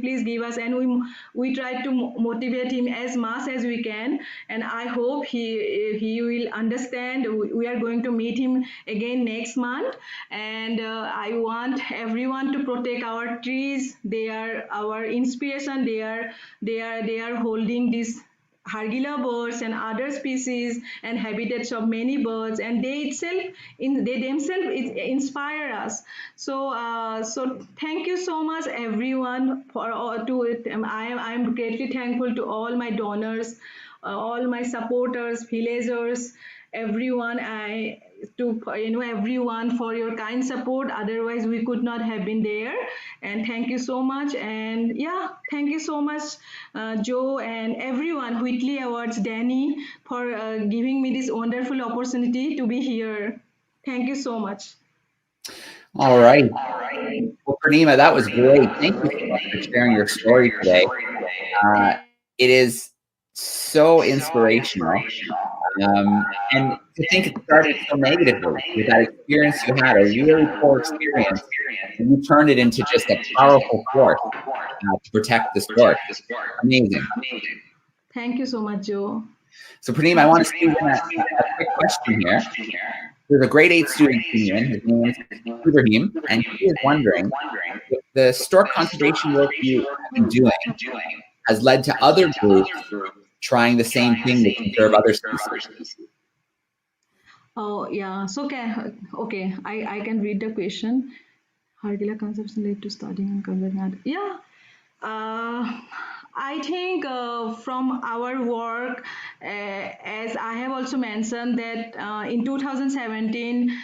please give us. And we tried to motivate him as much as we can, and I hope he will understand. We are going to meet him again next month. And I want everyone to protect our trees. They are our inspiration. They are holding these Hargila birds and other species and habitats of many birds, and they themselves inspire us. So thank you so much, everyone, for to it. I'm greatly thankful to all my donors, all my supporters, villagers, everyone. Everyone for your kind support. Otherwise, we could not have been there. And thank you so much. And yeah, thank you so much, Joe, and everyone, Whitley Awards, Danny, for giving me this wonderful opportunity to be here. Thank you so much. All right. Well, Purnima, that was great. Thank you so much for sharing your story today. It is so inspirational. And to think it started so negatively with that experience you had, a really poor experience, and you turned it into just a powerful force to protect the stork. Amazing. Thank you so much, Joe. So, Purnima, I want to squeeze in a quick question here. There's a grade 8 student in. His name is Ibrahim, and he is wondering if the stork conservation work you have been doing has led to other groups trying the same thing to conserve other species. Oh yeah, so okay, I can read the question. Hargila conservation led to studying and conserving. Yeah, I think from our work, as I have also mentioned that in 2017,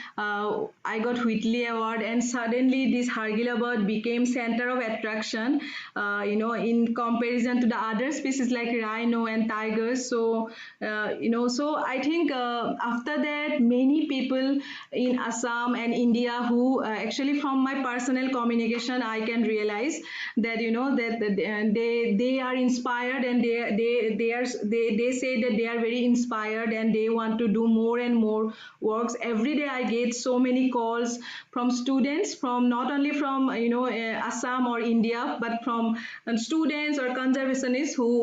I got Whitley Award, and suddenly this Hargila bird became center of attraction, in comparison to the other species like rhino and tigers. So, so I think after that, many people in Assam and India who actually from my personal communication, I can realize that, that they are inspired, and they say that they are very inspired and they want to do more and more works. Every day I get so many calls from students, from not only from Assam or India, but from students or conservationists who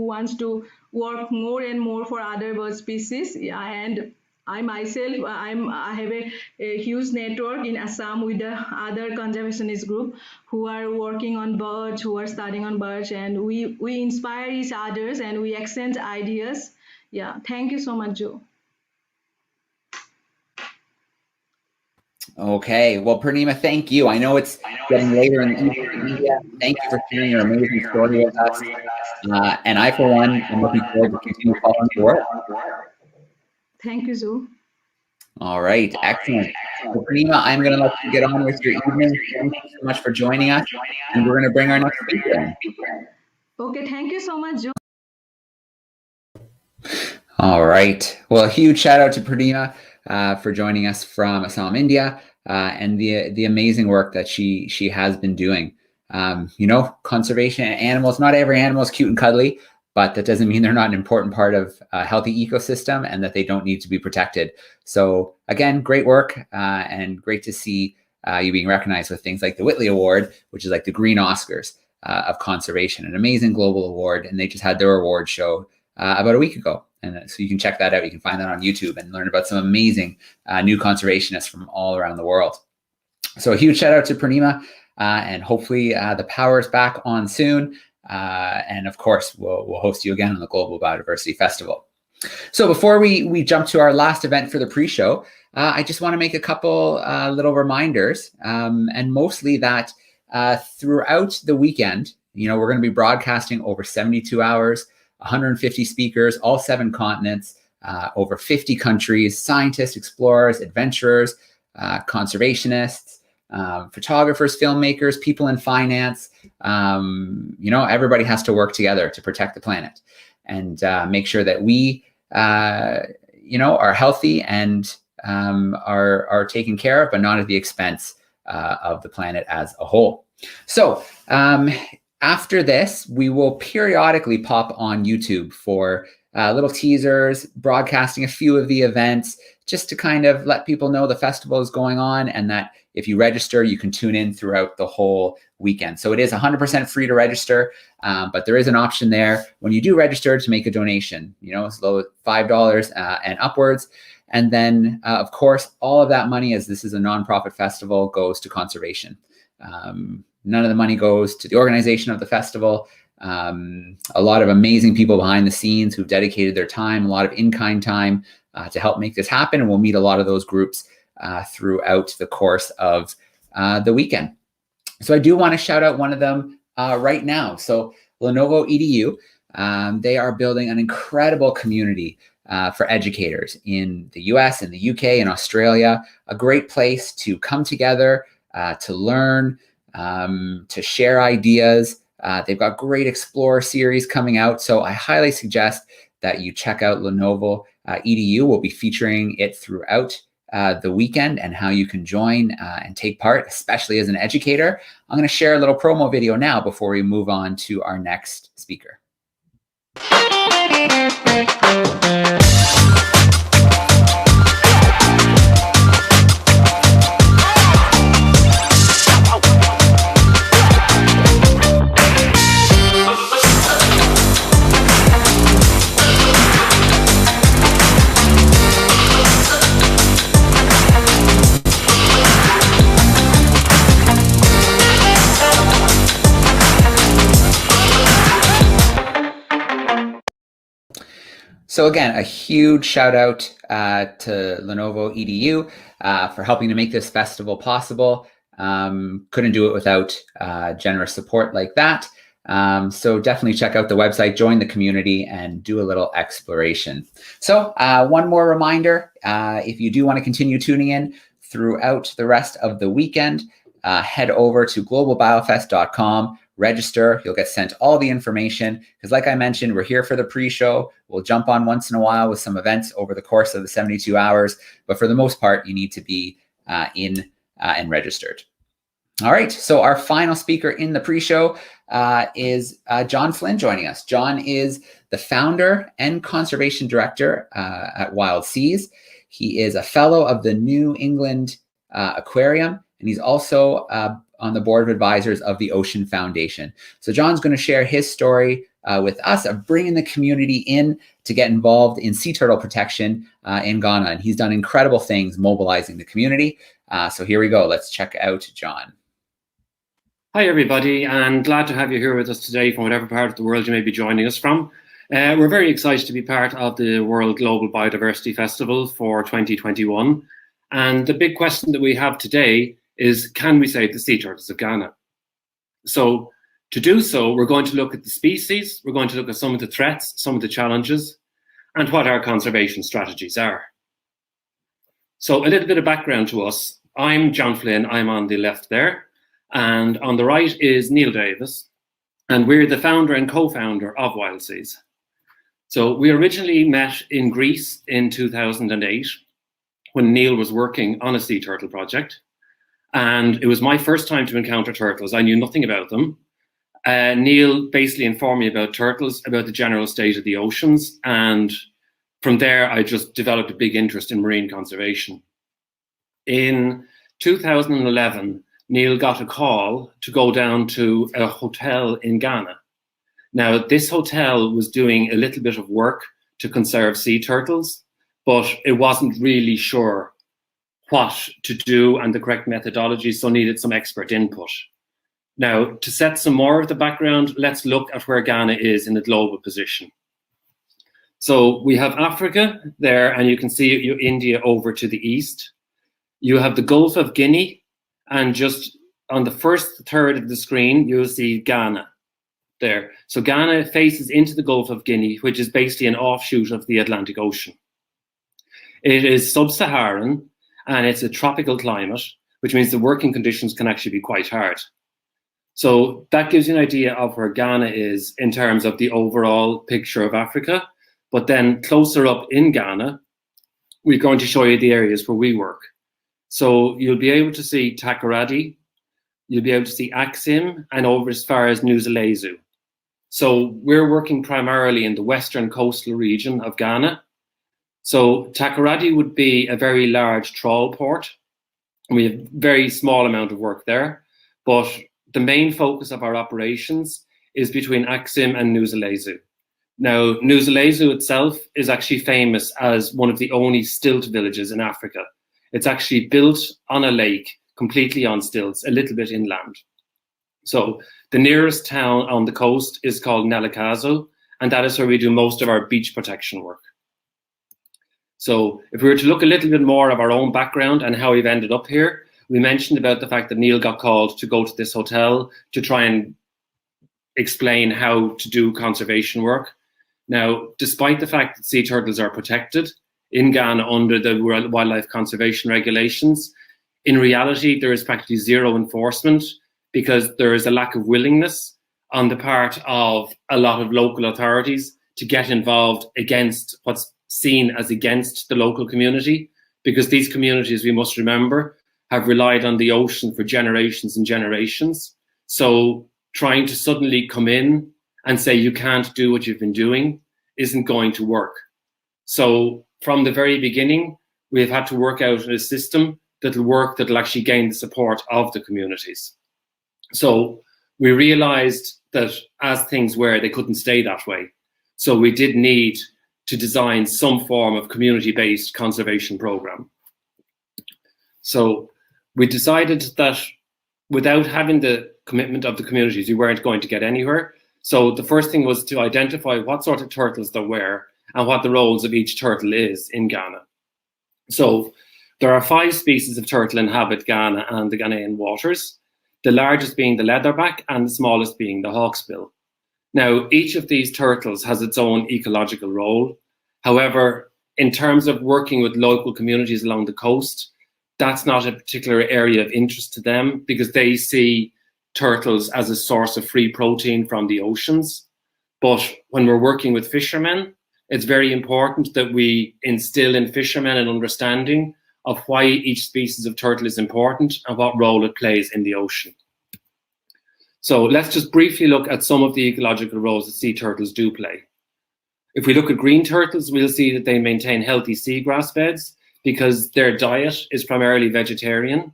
wants to work more and more for other bird species. Yeah, and I myself, I have a huge network in Assam with the other conservationist group who are working on birds, who are studying on birds, and we inspire each others and we exchange ideas. Yeah, thank you so much, Joe. Okay, well, Purnima, thank you. I know it's getting later in the evening in India. Thank you for sharing your amazing story with us. And I, for one, am looking forward to continue following your work. Thank you, Joe. All right, excellent. Well, Purnima, I'm going to let you get on with your evening. Thank you so much for joining us. And we're going to bring our next speaker in. Okay, thank you so much, Joe. All right. Well, a huge shout out to Purnima for joining us from Assam, India, and the amazing work that she has been doing. You know, conservation animals, not every animal is cute and cuddly, but that doesn't mean they're not an important part of a healthy ecosystem and that they don't need to be protected. So again, great work and great to see you being recognized with things like the Whitley Award, which is like the Green Oscars of conservation, an amazing global award. And they just had their award show about a week ago. And so you can check that out. You can find that on YouTube and learn about some amazing new conservationists from all around the world. So a huge shout out to Purnima, and hopefully the power is back on soon. And of course, we'll host you again on the Global Biodiversity Festival. So before we jump to our last event for the pre-show, I just want to make a couple little reminders, and mostly that throughout the weekend, you know, we're going to be broadcasting over 72 hours, 150 speakers, all 7 continents, over 50 countries, scientists, explorers, adventurers, conservationists, photographers, filmmakers, people in finance. You know, everybody has to work together to protect the planet and make sure that we, you know, are healthy and are taken care of, but not at the expense of the planet as a whole. So after this, we will periodically pop on YouTube for little teasers, broadcasting a few of the events, just to kind of let people know the festival is going on and that if you register, you can tune in throughout the whole weekend. So it is 100% free to register, but there is an option there when you do register to make a donation, you know, as low as $5 and upwards. And then, of course, all of that money, as this is a nonprofit festival, goes to conservation. None of the money goes to the organization of the festival. A lot of amazing people behind the scenes who've dedicated their time, a lot of in-kind time to help make this happen. And we'll meet a lot of those groups throughout the course of the weekend. So I do want to shout out one of them right now. So Lenovo EDU, they are building an incredible community for educators in the US and the UK and Australia, a great place to come together, to learn, to share ideas. They've got great Explorer series coming out. So I highly suggest that you check out Lenovo EDU. We'll be featuring it throughout the weekend and how you can join and take part, especially as an educator. I'm going to share a little promo video now before we move on to our next speaker. So again, a huge shout out to Lenovo EDU for helping to make this festival possible. Couldn't do it without generous support like that. So definitely check out the website, join the community, and do a little exploration. So one more reminder, if you do want to continue tuning in throughout the rest of the weekend, head over to globalbiofest.com. Register. You'll get sent all the information because, like I mentioned, we're here for the pre-show. We'll jump on once in a while with some events over the course of the 72 hours. But for the most part, you need to be in and registered. All right. So our final speaker in the pre-show is John Flynn joining us. John is the founder and conservation director at Wild Seas. He is a fellow of the New England Aquarium, and he's also on the board of advisors of the Ocean Foundation. So John's going to share his story with us of bringing the community in to get involved in sea turtle protection in Ghana. And he's done incredible things mobilizing the community. So here we go. Let's check out John. Hi, everybody, and glad to have you here with us today from whatever part of the world you may be joining us from. We're very excited to be part of the World Global Biodiversity Festival for 2021. And the big question that we have today is, can we save the sea turtles of Ghana? So to do so, we're going to look at the species, we're going to look at some of the threats, some of the challenges, and what our conservation strategies are. So a little bit of background to us. I'm John Flynn, I'm on the left there. And on the right is Neil Davis, and we're the founder and co-founder of Wild Seas. So we originally met in Greece in 2008 when Neil was working on a sea turtle project. And it was my first time to encounter turtles. I knew nothing about them. Neil basically informed me about turtles, about the general state of the oceans. And from there, I just developed a big interest in marine conservation. In 2011, Neil got a call to go down to a hotel in Ghana. Now, this hotel was doing a little bit of work to conserve sea turtles, but it wasn't really sure what to do and the correct methodology, so needed some expert input. Now, to set some more of the background, let's look at where Ghana is in the global position. So we have Africa there, and you can see India over to the east. You have the Gulf of Guinea, and just on the first third of the screen, you'll see Ghana there. So Ghana faces into the Gulf of Guinea, which is basically an offshoot of the Atlantic Ocean. It is sub-Saharan, and it's a tropical climate, which means the working conditions can actually be quite hard. So that gives you an idea of where Ghana is in terms of the overall picture of Africa. But then closer up in Ghana, we're going to show you the areas where we work. So you'll be able to see Takoradi, you'll be able to see Axim, and over as far as Nuzelezu. So we're working primarily in the western coastal region of Ghana. So Takoradi would be a very large trawl port. We have a very small amount of work there, but the main focus of our operations is between Axim and Nuzelezu. Now, Nuzelezu itself is actually famous as one of the only stilt villages in Africa. It's actually built on a lake, completely on stilts, a little bit inland. So the nearest town on the coast is called Nelikazo, and that is where we do most of our beach protection work. So if we were to look a little bit more of our own background and how we've ended up here, we mentioned about the fact that Neil got called to go to this hotel to try and explain how to do conservation work. Now, despite the fact that sea turtles are protected in Ghana under the wildlife conservation regulations, in reality, there is practically zero enforcement because there is a lack of willingness on the part of a lot of local authorities to get involved against what's seen as against the local community, because these communities, we must remember, have relied on the ocean for generations and generations. So trying to suddenly come in and say you can't do what you've been doing isn't going to work. So from the very beginning, we've had to work out a system that'll work, that'll actually gain the support of the communities. So we realized that as things were, they couldn't stay that way. So we did need to design some form of community-based conservation program. So we decided that without having the commitment of the communities, we weren't going to get anywhere. So the first thing was to identify what sort of turtles there were and what the roles of each turtle is in Ghana. So there are 5 species of turtle inhabit Ghana and the Ghanaian waters, the largest being the leatherback and the smallest being the hawksbill. Now, each of these turtles has its own ecological role. However, in terms of working with local communities along the coast, that's not a particular area of interest to them because they see turtles as a source of free protein from the oceans. But when we're working with fishermen, it's very important that we instill in fishermen an understanding of why each species of turtle is important and what role it plays in the ocean. So let's just briefly look at some of the ecological roles that sea turtles do play. If we look at green turtles, we'll see that they maintain healthy seagrass beds because their diet is primarily vegetarian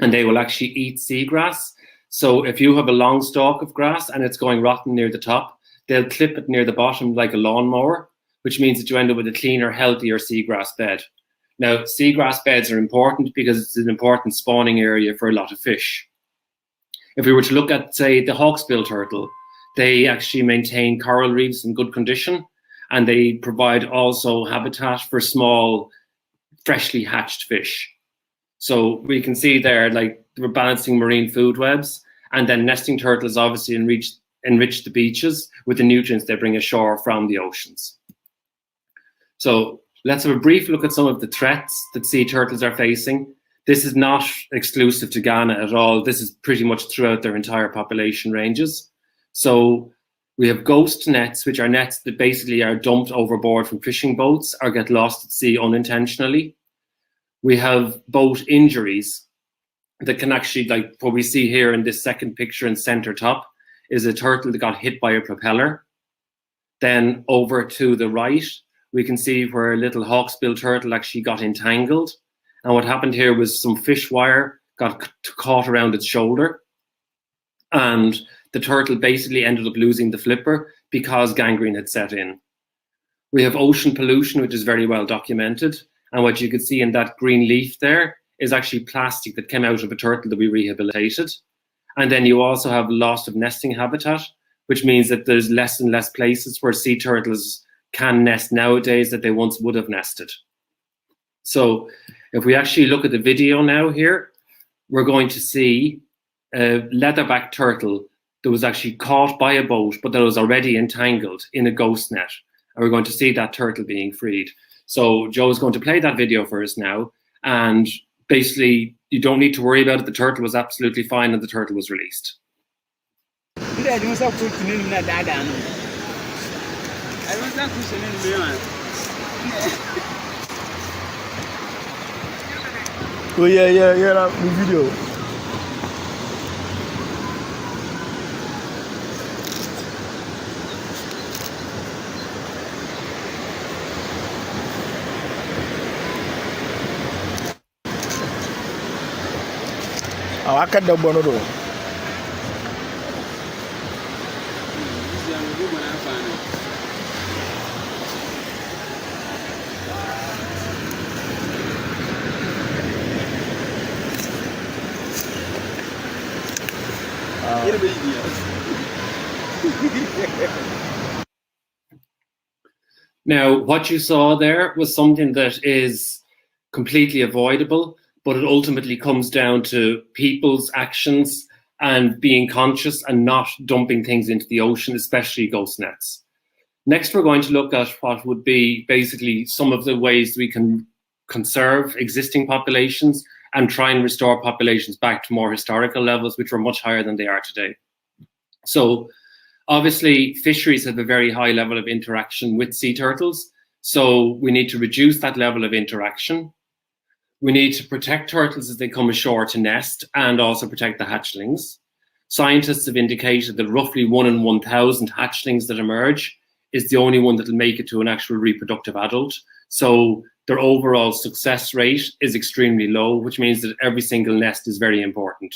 and they will actually eat seagrass. So if you have a long stalk of grass and it's going rotten near the top, they'll clip it near the bottom like a lawnmower. which means that you end up with a cleaner, healthier seagrass bed. Now, seagrass beds are important because it's an important spawning area for a lot of fish. If we were to look at, say, the hawksbill turtle, they actually maintain coral reefs in good condition, and they provide also habitat for small, freshly hatched fish. So we can see there, like, we're balancing marine food webs, and then nesting turtles obviously enrich the beaches with the nutrients they bring ashore from the oceans. So let's have a brief look at some of the threats that sea turtles are facing. This is not exclusive to Ghana at all. This is pretty much throughout their entire population ranges. So we have ghost nets, which are nets that basically are dumped overboard from fishing boats or get lost at sea unintentionally. We have boat injuries that can actually, like what we see here in this second picture in center top, is a turtle that got hit by a propeller. Then over to the right, we can see where a little hawksbill turtle actually got entangled. And what happened here was some fish wire got caught around its shoulder. And the turtle basically ended up losing the flipper because gangrene had set in. We have ocean pollution, which is very well documented. And what you can see in that green leaf there is actually plastic that came out of a turtle that we rehabilitated. And then you also have loss of nesting habitat, which means that there's less and less places where sea turtles can nest nowadays that they once would have nested. So if we actually look at the video now here, we're going to see a leatherback turtle that was actually caught by a boat, but that was already entangled in a ghost net. And we're going to see that turtle being freed. So Joe is going to play that video for us now. And basically, you don't need to worry about it. The turtle was absolutely fine and the turtle was released. Oh yeah, that video. Oh, I can't do it. Now, what you saw there was something that is completely avoidable, but it ultimately comes down to people's actions and being conscious and not dumping things into the ocean, especially ghost nets. Next, we're going to look at what would be basically some of the ways we can conserve existing populations and try and restore populations back to more historical levels, which are much higher than they are today. So obviously, fisheries have a very high level of interaction with sea turtles. So we need to reduce that level of interaction. We need to protect turtles as they come ashore to nest and also protect the hatchlings. Scientists have indicated that roughly 1 in 1,000 hatchlings that emerge is the only one that will make it to an actual reproductive adult. So their overall success rate is extremely low, which means that every single nest is very important.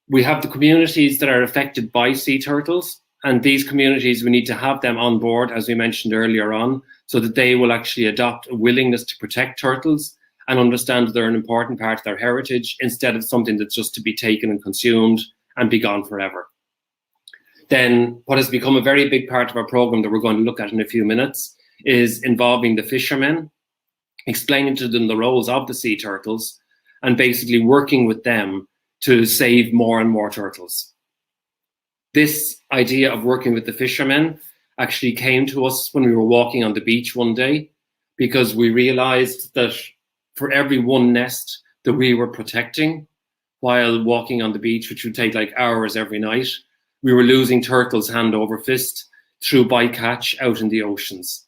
We have the communities that are affected by sea turtles, and these communities, we need to have them on board, as we mentioned earlier on, so that they will actually adopt a willingness to protect turtles and understand that they're an important part of their heritage instead of something that's just to be taken and consumed and be gone forever. Then what has become a very big part of our program that we're going to look at in a few minutes is involving the fishermen, explaining to them the roles of the sea turtles and basically working with them to save more and more turtles. This idea of working with the fishermen actually came to us when we were walking on the beach one day, because we realized that for every one nest that we were protecting while walking on the beach, which would take like hours every night, we were losing turtles hand over fist through bycatch out in the oceans.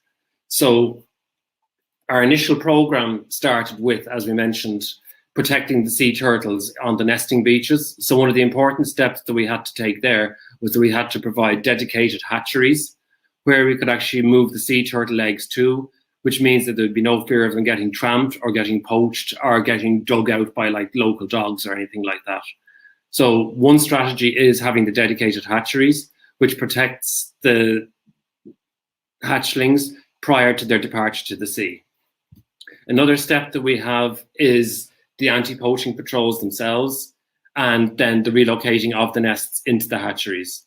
So our initial program started with, as we mentioned, protecting the sea turtles on the nesting beaches. So one of the important steps that we had to take there was that we had to provide dedicated hatcheries where we could actually move the sea turtle eggs to, which means that there'd be no fear of them getting tramped or getting poached or getting dug out by like local dogs or anything like that. So one strategy is having the dedicated hatcheries, which protects the hatchlings prior to their departure to the sea. Another step that we have is the anti-poaching patrols themselves, and then the relocating of the nests into the hatcheries.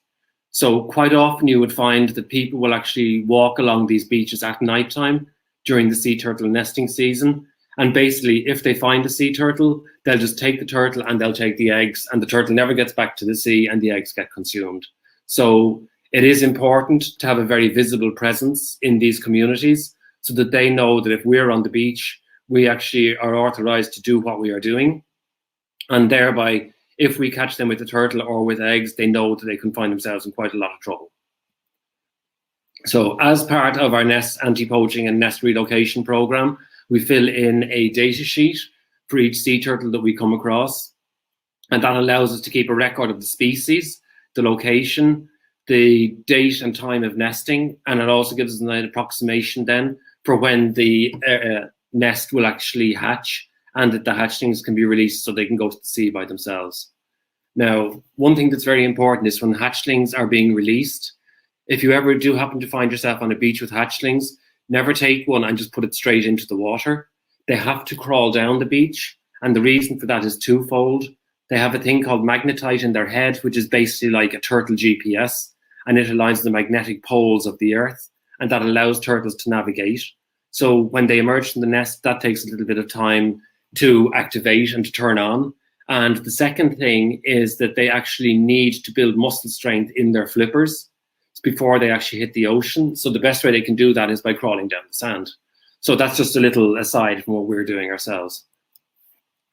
So quite often you would find that people will actually walk along these beaches at night time during the sea turtle nesting season. And basically, if they find a sea turtle, they'll just take the turtle and they'll take the eggs, and the turtle never gets back to the sea and the eggs get consumed. So it is important to have a very visible presence in these communities so that they know that if we're on the beach, we actually are authorized to do what we are doing. And thereby, if we catch them with a turtle or with eggs, they know that they can find themselves in quite a lot of trouble. So as part of our nest anti-poaching and nest relocation program, we fill in a data sheet for each sea turtle that we come across. And that allows us to keep a record of the species, the location, the date and time of nesting. And it also gives us an approximation then for when the nest will actually hatch, and that the hatchlings can be released so they can go to the sea by themselves. Now, one thing that's very important is when hatchlings are being released, if you ever do happen to find yourself on a beach with hatchlings, never take one and just put it straight into the water. They have to crawl down the beach, and the reason for that is twofold. They have a thing called magnetite in their head, which is basically like a turtle GPS, and it aligns the magnetic poles of the earth, and that allows turtles to navigate. So when they emerge from the nest, that takes a little bit of time to activate and to turn on. And the second thing is that they actually need to build muscle strength in their flippers before they actually hit the ocean. So the best way they can do that is by crawling down the sand. So that's just a little aside from what we're doing ourselves.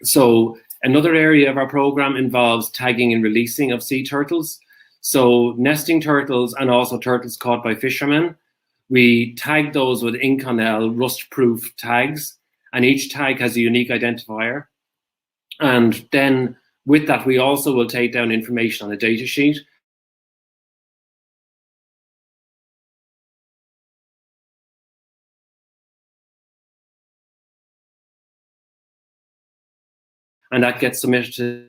So another area of our program involves tagging and releasing of sea turtles. So nesting turtles and also turtles caught by fishermen, we tag those with Inconel rust-proof tags, and each tag has a unique identifier. And then with that, we also will take down information on a data sheet. And that gets submitted to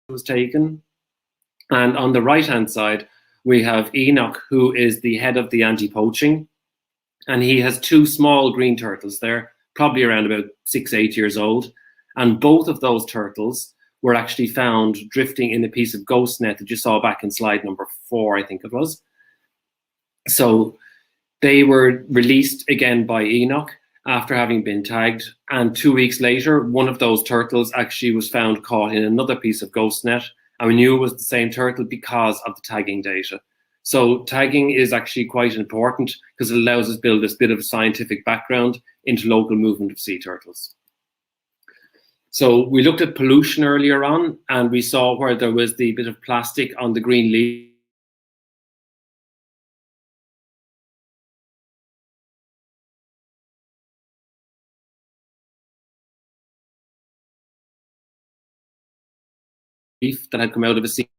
was taken. And on the right-hand side, we have Enoch, who is the head of the anti-poaching. And he has two small green turtles there, probably around about 6, 8 years old. And both of those turtles were actually found drifting in a piece of ghost net that you saw back in slide number 4, I think it was. So they were released again by Enoch after having been tagged. And 2 weeks later, one of those turtles actually was found caught in another piece of ghost net. And we knew it was the same turtle because of the tagging data. So tagging is actually quite important because it allows us to build this bit of scientific background into local movement of sea turtles. So we looked at pollution earlier on, and we saw where there was the bit of plastic on the green leaf. That had come out of a sea.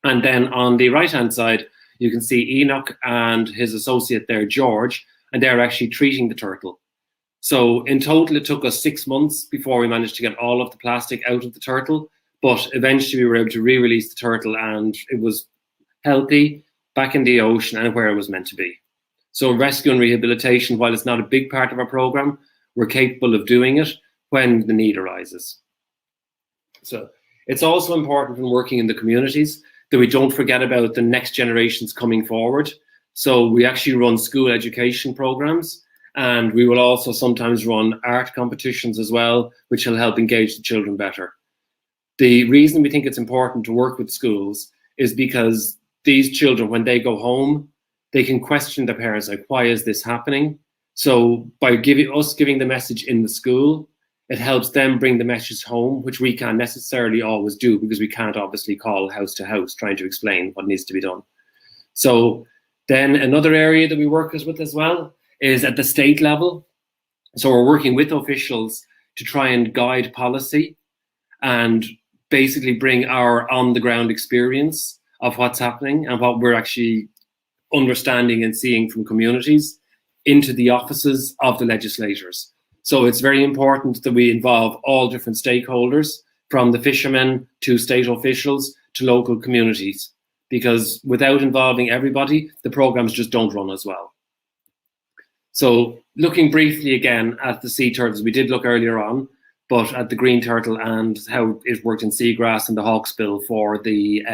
And then on the right-hand side, you can see Enoch and his associate there, George, and they're actually treating the turtle. So in total, it took us 6 months before we managed to get all of the plastic out of the turtle. But eventually we were able to re-release the turtle, and it was healthy, back in the ocean and where it was meant to be. So rescue and rehabilitation, while it's not a big part of our program, we're capable of doing it when the need arises. So it's also important when working in the communities that we don't forget about the next generations coming forward. So we actually run school education programs, and we will also sometimes run art competitions as well, which will help engage the children better. The reason we think it's important to work with schools is because these children, when they go home, they can question their parents, like, why is this happening? So by giving the message in the school, it helps them bring the message home, which we can't necessarily always do because we can't obviously call house to house trying to explain what needs to be done. So then another area that we work with as well is at the state level. So we're working with officials to try and guide policy and basically bring our on-the-ground experience of what's happening and what we're actually understanding and seeing from communities into the offices of the legislators. So it's very important that we involve all different stakeholders, from the fishermen to state officials to local communities, because without involving everybody, the programs just don't run as well. So looking briefly again at the sea turtles, we did look earlier on, but at the green turtle and how it worked in seagrass and the hawksbill for the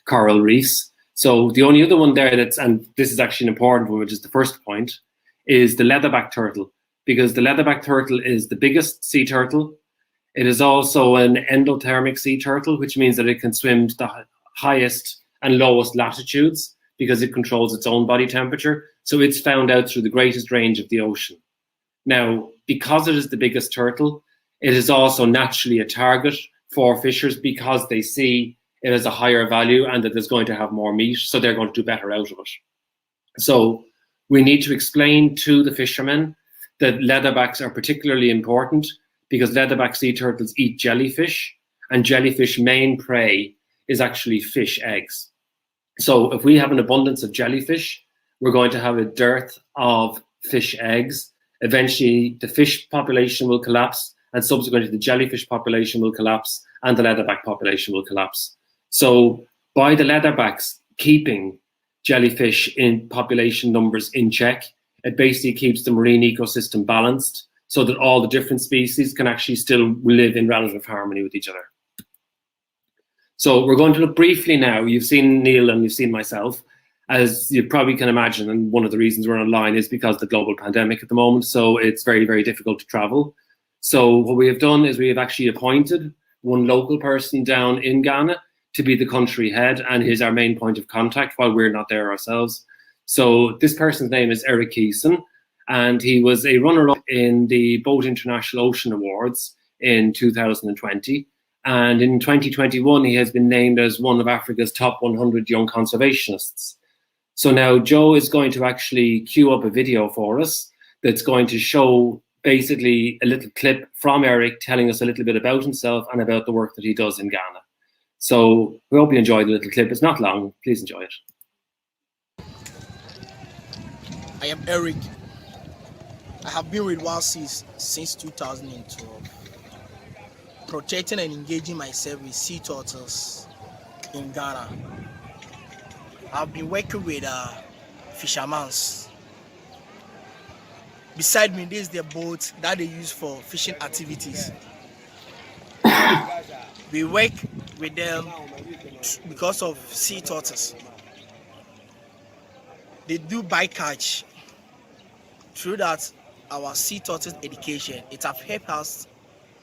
coral reefs. So the only other one there and this is actually an important one, which is the first point, is the leatherback turtle, because the leatherback turtle is the biggest sea turtle. It is also an endothermic sea turtle, which means that it can swim to the highest and lowest latitudes because it controls its own body temperature. So it's found out through the greatest range of the ocean. Now, because it is the biggest turtle, it is also naturally a target for fishers because they see it as a higher value and that it's going to have more meat, so they're going to do better out of it. So we need to explain to the fishermen that leatherbacks are particularly important because leatherback sea turtles eat jellyfish, and jellyfish main prey is actually fish eggs. So if we have an abundance of jellyfish, we're going to have a dearth of fish eggs. Eventually, the fish population will collapse, and subsequently the jellyfish population will collapse, and the leatherback population will collapse. So by the leatherbacks keeping jellyfish in population numbers in check, it basically keeps the marine ecosystem balanced so that all the different species can actually still live in relative harmony with each other. So we're going to look briefly now. You've seen Neil and you've seen myself. As you probably can imagine, and one of the reasons we're online is because of the global pandemic at the moment, so it's very, very difficult to travel. So what we have done is we have actually appointed one local person down in Ghana to be the country head, and he's our main point of contact while we're not there ourselves. So this person's name is Eric Keeson, and he was a runner-up in the Boat International Ocean Awards in 2020. And in 2021, he has been named as one of Africa's top 100 young conservationists. So now Joe is going to actually cue up a video for us that's going to show basically a little clip from Eric telling us a little bit about himself and about the work that he does in Ghana. So we hope you enjoy the little clip. It's not long. Please enjoy it. I am Eric. I have been with Wild Seas since 2012, protecting and engaging myself with sea turtles in Ghana. I've been working with fishermen. Beside me, this is the boat that they use for fishing activities. We work with them because of sea turtles. They do bycatch. Through that, our sea turtles education, it has helped us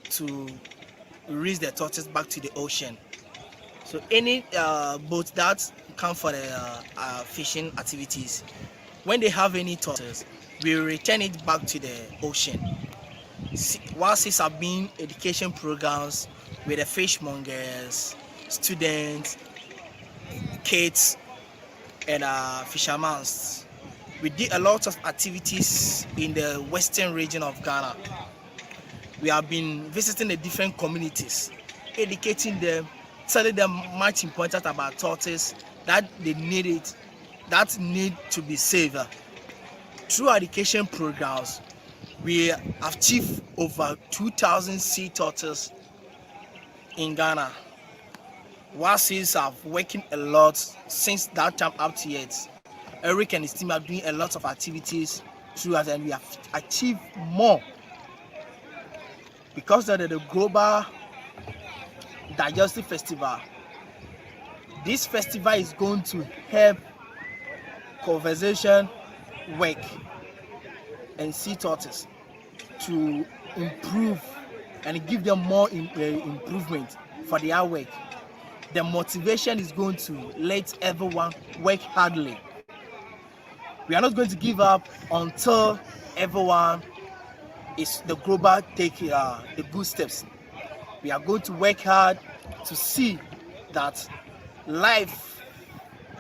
to release the turtles back to the ocean. So any boat that come for the fishing activities, when they have any turtles, we return it back to the ocean. While these have been education programs with the fishmongers, students, kids, and fishermen, we did a lot of activities in the western region of Ghana. We have been visiting the different communities, educating them, telling them much important about tortoise, that they need it, that need to be saved. Through education programs, we have achieved over 2,000 sea turtles in Ghana. Wasis are working a lot since that time up to yet. Eric and his team are doing a lot of activities through us, and we have achieved more because of the Global Diversity Festival. This festival is going to help conservation work and sea turtles to improve and give them more improvement for their work. The motivation is going to let everyone work hardly. We are not going to give up until everyone is the global take the good steps. We are going to work hard to see that life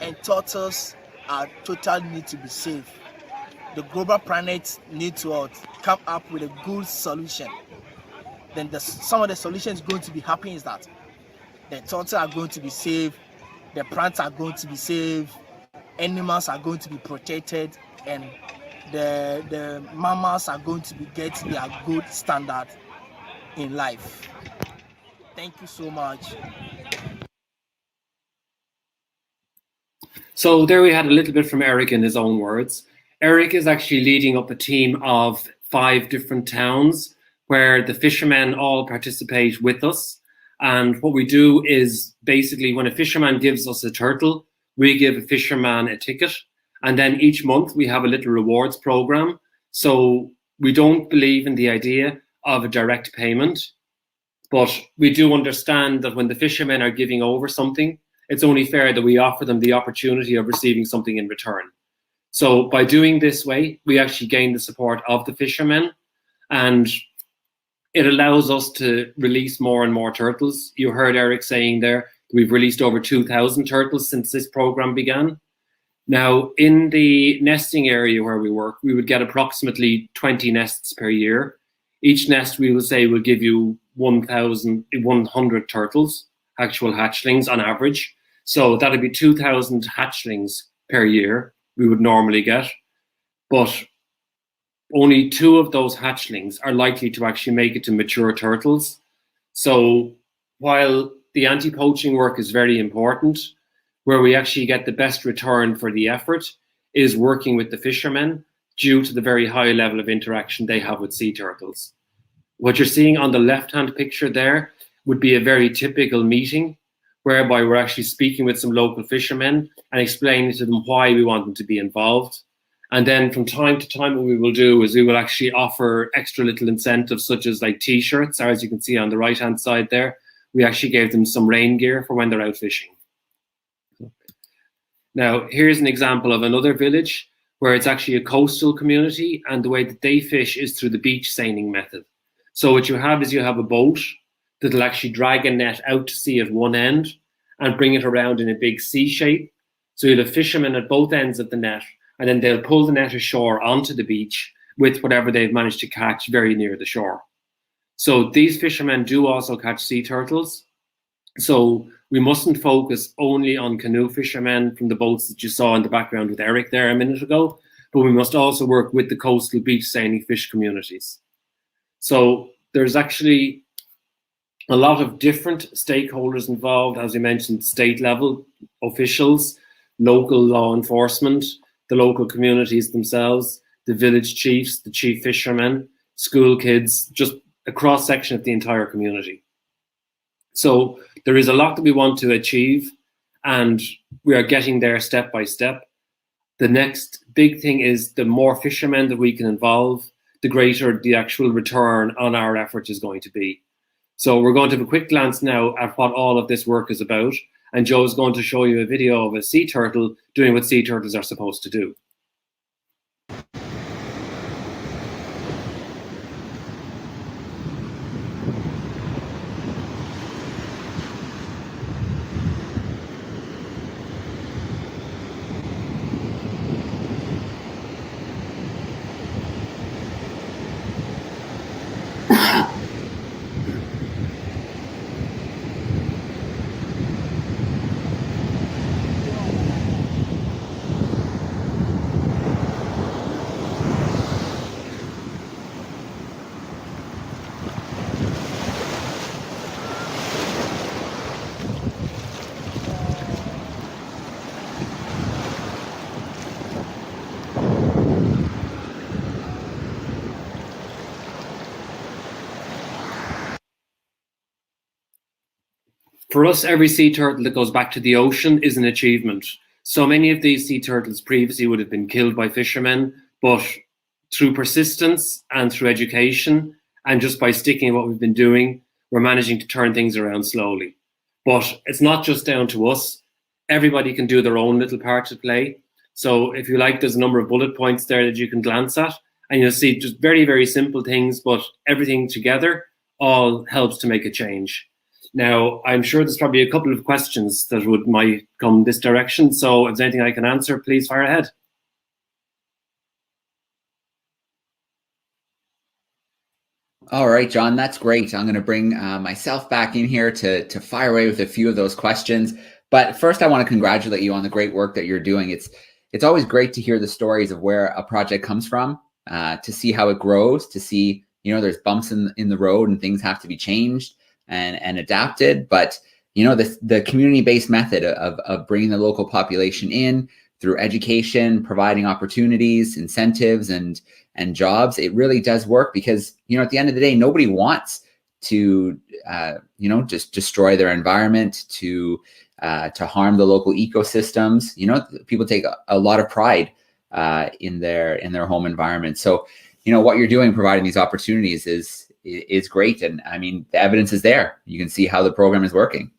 and turtles are totally need to be saved. The global planet need to come up with a good solution. Then some of the solutions going to be happening is that the turtles are going to be saved, the plants are going to be saved, animals are going to be protected, and the mamas are going to be getting their good standard in life. Thank you so much. So there we had a little bit from Eric in his own words. Eric is actually leading up a team of 5 different towns where the fishermen all participate with us. And what we do is basically when a fisherman gives us a turtle, we give a fisherman a ticket. And then each month we have a little rewards program. So we don't believe in the idea of a direct payment, but we do understand that when the fishermen are giving over something, it's only fair that we offer them the opportunity of receiving something in return. So by doing this way, we actually gain the support of the fishermen, and it allows us to release more and more turtles. You heard Eric saying there, we've released over 2,000 turtles since this program began. Now, in the nesting area where we work, we would get approximately 20 nests per year. Each nest, we will say, will give you 1,100 turtles, actual hatchlings on average. So that'd be 2,000 hatchlings per year we would normally get. But only 2 of those hatchlings are likely to actually make it to mature turtles. So while the anti-poaching work is very important, where we actually get the best return for the effort is working with the fishermen due to the very high level of interaction they have with sea turtles. What you're seeing on the left-hand picture there would be a very typical meeting whereby we're actually speaking with some local fishermen and explaining to them why we want them to be involved. And then from time to time, what we will do is we will actually offer extra little incentives such as like t-shirts, or as you can see on the right-hand side there, we actually gave them some rain gear for when they're out fishing. Now, here's an example of another village where it's actually a coastal community, and the way that they fish is through the beach seining method. So what you have is you have a boat that'll actually drag a net out to sea at one end and bring it around in a big C shape. So you'll have fishermen at both ends of the net, and then they'll pull the net ashore onto the beach with whatever they've managed to catch very near the shore. So these fishermen do also catch sea turtles. So we mustn't focus only on canoe fishermen from the boats that you saw in the background with Eric there a minute ago, but we must also work with the coastal beach seining fish communities. So there's actually a lot of different stakeholders involved, as we mentioned, state level officials, local law enforcement, the local communities themselves, the village chiefs, the chief fishermen, school kids, just a cross section of the entire community. So there is a lot that we want to achieve, and we are getting there step by step. The next big thing is the more fishermen that we can involve, the greater the actual return on our efforts is going to be. So we're going to have a quick glance now at what all of this work is about, and Joe is going to show you a video of a sea turtle doing what sea turtles are supposed to do. For us, every sea turtle that goes back to the ocean is an achievement. So many of these sea turtles previously would have been killed by fishermen, but through persistence and through education and just by sticking to what we've been doing, we're managing to turn things around slowly. But it's not just down to us. Everybody can do their own little part to play. So if you like, there's a number of bullet points there that you can glance at, and you'll see just very, very simple things, but everything together all helps to make a change. Now, I'm sure there's probably a couple of questions that might come this direction. So if there's anything I can answer, please fire ahead. All right, John, that's great. I'm going to bring myself back in here to fire away with a few of those questions. But first, I want to congratulate you on the great work that you're doing. it's always great to hear the stories of where a project comes from, to see how it grows, to see, there's bumps in the road and things have to be changed and adapted. But, the community-based method of bringing the local population in through education, providing opportunities, incentives, and jobs, it really does work because, at the end of the day, nobody wants to, just destroy their environment, to harm the local ecosystems. People take a lot of pride in their home environment. So, what you're doing, providing these opportunities is great. And I mean, the evidence is there. You can see how the program is working.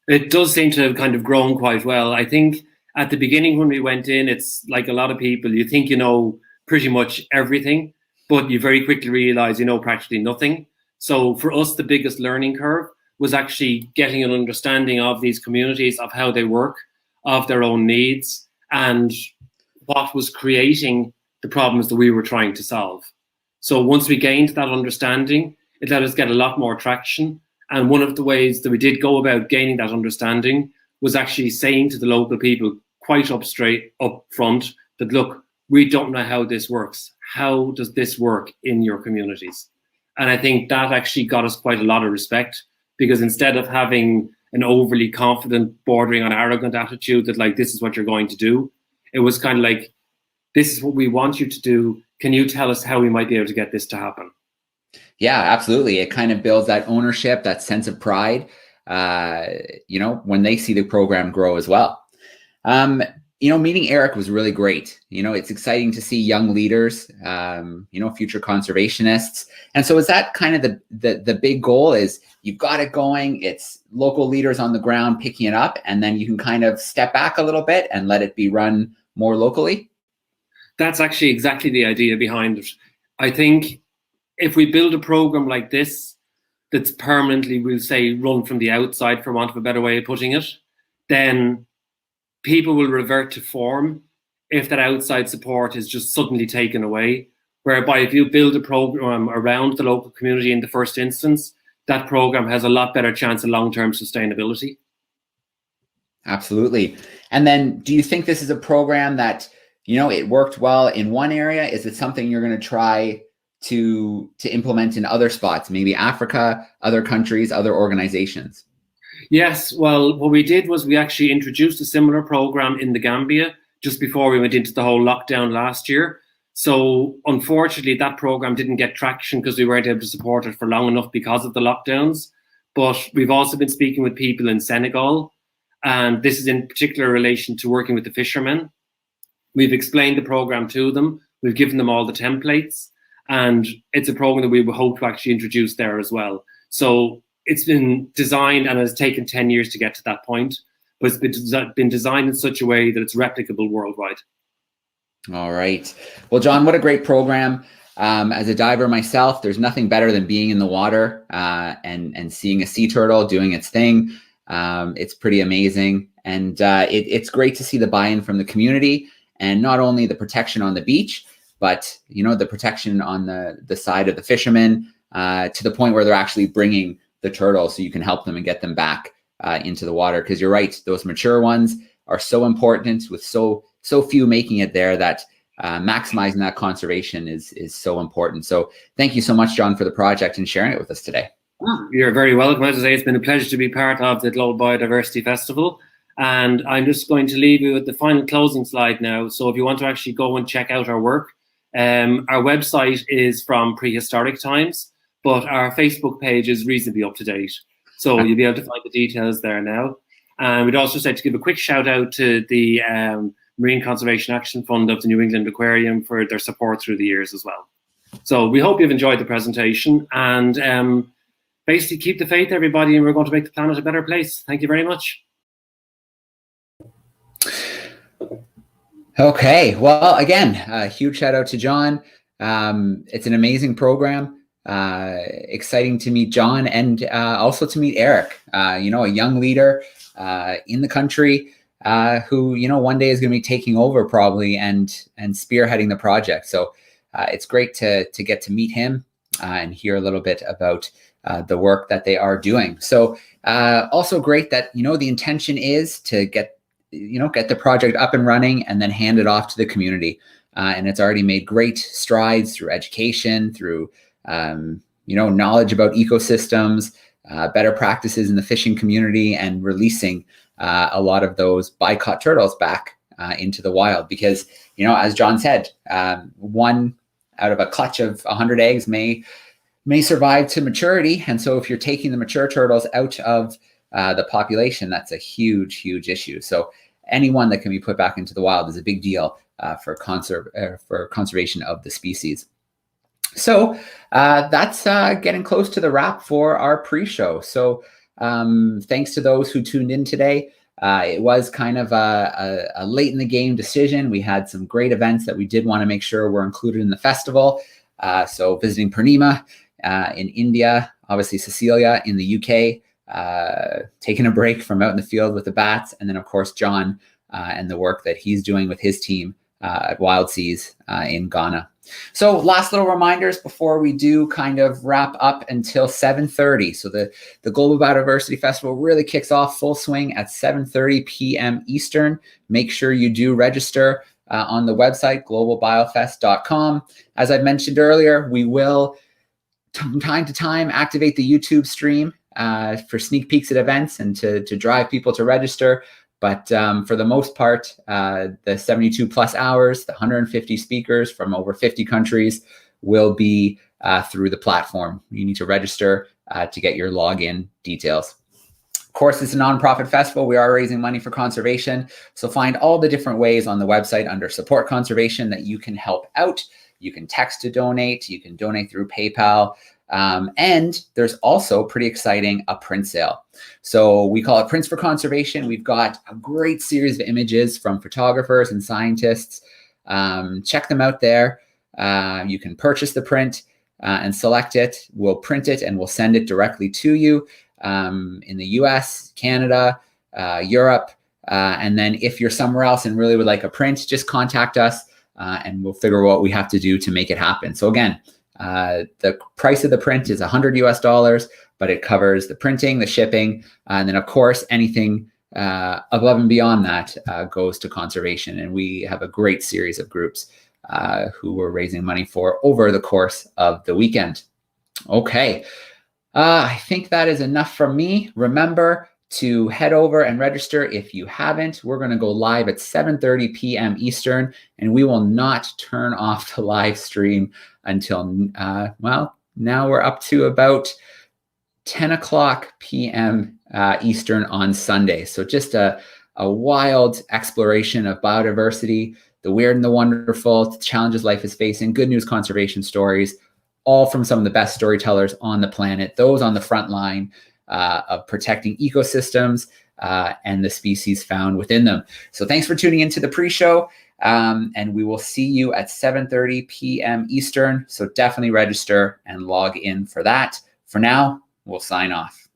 It does seem to have kind of grown quite well. I think at the beginning when we went in, it's like a lot of people, you think you know pretty much everything, but you very quickly realize you know practically nothing. So for us, the biggest learning curve was actually getting an understanding of these communities, of how they work, of their own needs, and what was creating the problems that we were trying to solve. So once we gained that understanding, it let us get a lot more traction. And one of the ways that we did go about gaining that understanding was actually saying to the local people quite up front that, look, we don't know how this works. How does this work in your communities? And I think that actually got us quite a lot of respect, because instead of having an overly confident, bordering on arrogant attitude that like, this is what you're going to do, it was kind of like, this is what we want you to do. Can you tell us how we might be able to get this to happen? Yeah, absolutely. It kind of builds that ownership, that sense of pride, when they see the program grow as well. Meeting Eric was really great. It's exciting to see young leaders, future conservationists. And so is that kind of the big goal is you've got it going, it's local leaders on the ground picking it up, and then you can kind of step back a little bit and let it be run more locally? That's actually exactly the idea behind it. I think if we build a program like this, that's permanently, we'll say, run from the outside, for want of a better way of putting it, then people will revert to form if that outside support is just suddenly taken away. Whereby if you build a program around the local community in the first instance, that program has a lot better chance of long-term sustainability. Absolutely. And then do you think this is a program that, it worked well in one area? Is it something you're going to try to implement in other spots, maybe Africa, other countries, other organizations? Yes, well, what we did was we actually introduced a similar program in the Gambia just before we went into the whole lockdown last year. So unfortunately, that program didn't get traction because we weren't able to support it for long enough because of the lockdowns. But we've also been speaking with people in Senegal, and this is in particular relation to working with the fishermen. We've explained the program to them. We've given them all the templates, and it's a program that we would hope to actually introduce there as well. So it's been designed and has taken 10 years to get to that point, but it's been designed in such a way that it's replicable worldwide. All right. Well, John, what a great program. As a diver myself, there's nothing better than being in the water and seeing a sea turtle doing its thing. It's pretty amazing. And it's great to see the buy-in from the community, and not only the protection on the beach, but, the protection on the side of the fishermen to the point where they're actually bringing the turtles so you can help them and get them back into the water. Because you're right, those mature ones are so important, with so few making it there, that maximizing that conservation is so important. So thank you so much, John, for the project and sharing it with us today. You're very welcome. As I say, it's been a pleasure to be part of the Global Biodiversity Festival. And I'm just going to leave you with the final closing slide now. So if you want to actually go and check out our work, our website is from prehistoric times, but our Facebook page is reasonably up to date. So you'll be able to find the details there now. And we'd also like to give a quick shout out to the Marine Conservation Action Fund of the New England Aquarium for their support through the years as well. So we hope you've enjoyed the presentation, and basically keep the faith, everybody, and we're going to make the planet a better place. Thank you very much. Okay, well, again, a huge shout out to John. It's an amazing program. Exciting to meet John, and also to meet Eric, a young leader in the country who, one day is going to be taking over probably and spearheading the project. So it's great to get to meet him and hear a little bit about the work that they are doing. So also great that, the intention is to get get the project up and running and then hand it off to the community. And it's already made great strides through education, through knowledge about ecosystems, better practices in the fishing community, and releasing a lot of those bicaught turtles back into the wild. Because, as John said, one out of a clutch of 100 eggs may survive to maturity. And so if you're taking the mature turtles out of the population, that's a huge, huge issue. So anyone that can be put back into the wild is a big deal for conservation of the species. So that's getting close to the wrap for our pre-show. So thanks to those who tuned in today. It was kind of a late in the game decision. We had some great events that we did want to make sure were included in the festival. So visiting Purnima in India, obviously Cecilia in the UK, taking a break from out in the field with the bats, and then of course John and the work that he's doing with his team at Wild Seas in Ghana. So last little reminders before we do kind of wrap up until 7:30. So the Global Biodiversity Festival really kicks off full swing at 7:30 p.m. Eastern. Make sure you do register on the website, globalbiofest.com. As I mentioned earlier, we will from time to time activate the YouTube stream for sneak peeks at events and to drive people to register. But for the most part, the 72 plus hours, the 150 speakers from over 50 countries will be through the platform. You need to register to get your login details. Of course, it's a nonprofit festival. We are raising money for conservation. So find all the different ways on the website under support conservation that you can help out. You can text to donate. You can donate through PayPal. And there's also pretty exciting a print sale. So we call it Prints for Conservation. We've got a great series of images from photographers and scientists. Check them out there. You can purchase the print and select it. We'll print it and we'll send it directly to you in the US, Canada, Europe. And then if you're somewhere else and really would like a print, just contact us and we'll figure out what we have to do to make it happen. So again, the price of the print is $100 US, but it covers the printing, the shipping, and then of course anything above and beyond that goes to conservation. And we have a great series of groups who we're raising money for over the course of the weekend. Okay, I think that is enough from me. Remember to head over and register if you haven't. We're going to go live at 7:30 p.m. Eastern, and we will not turn off the live stream until, now we're up to about 10 o'clock p.m. Eastern on Sunday. So just a wild exploration of biodiversity, the weird and the wonderful, the challenges life is facing, good news conservation stories, all from some of the best storytellers on the planet, those on the front line of protecting ecosystems and the species found within them. So thanks for tuning into the pre-show, and we will see you at 7:30 p.m. Eastern. So definitely register and log in for that. For now, we'll sign off.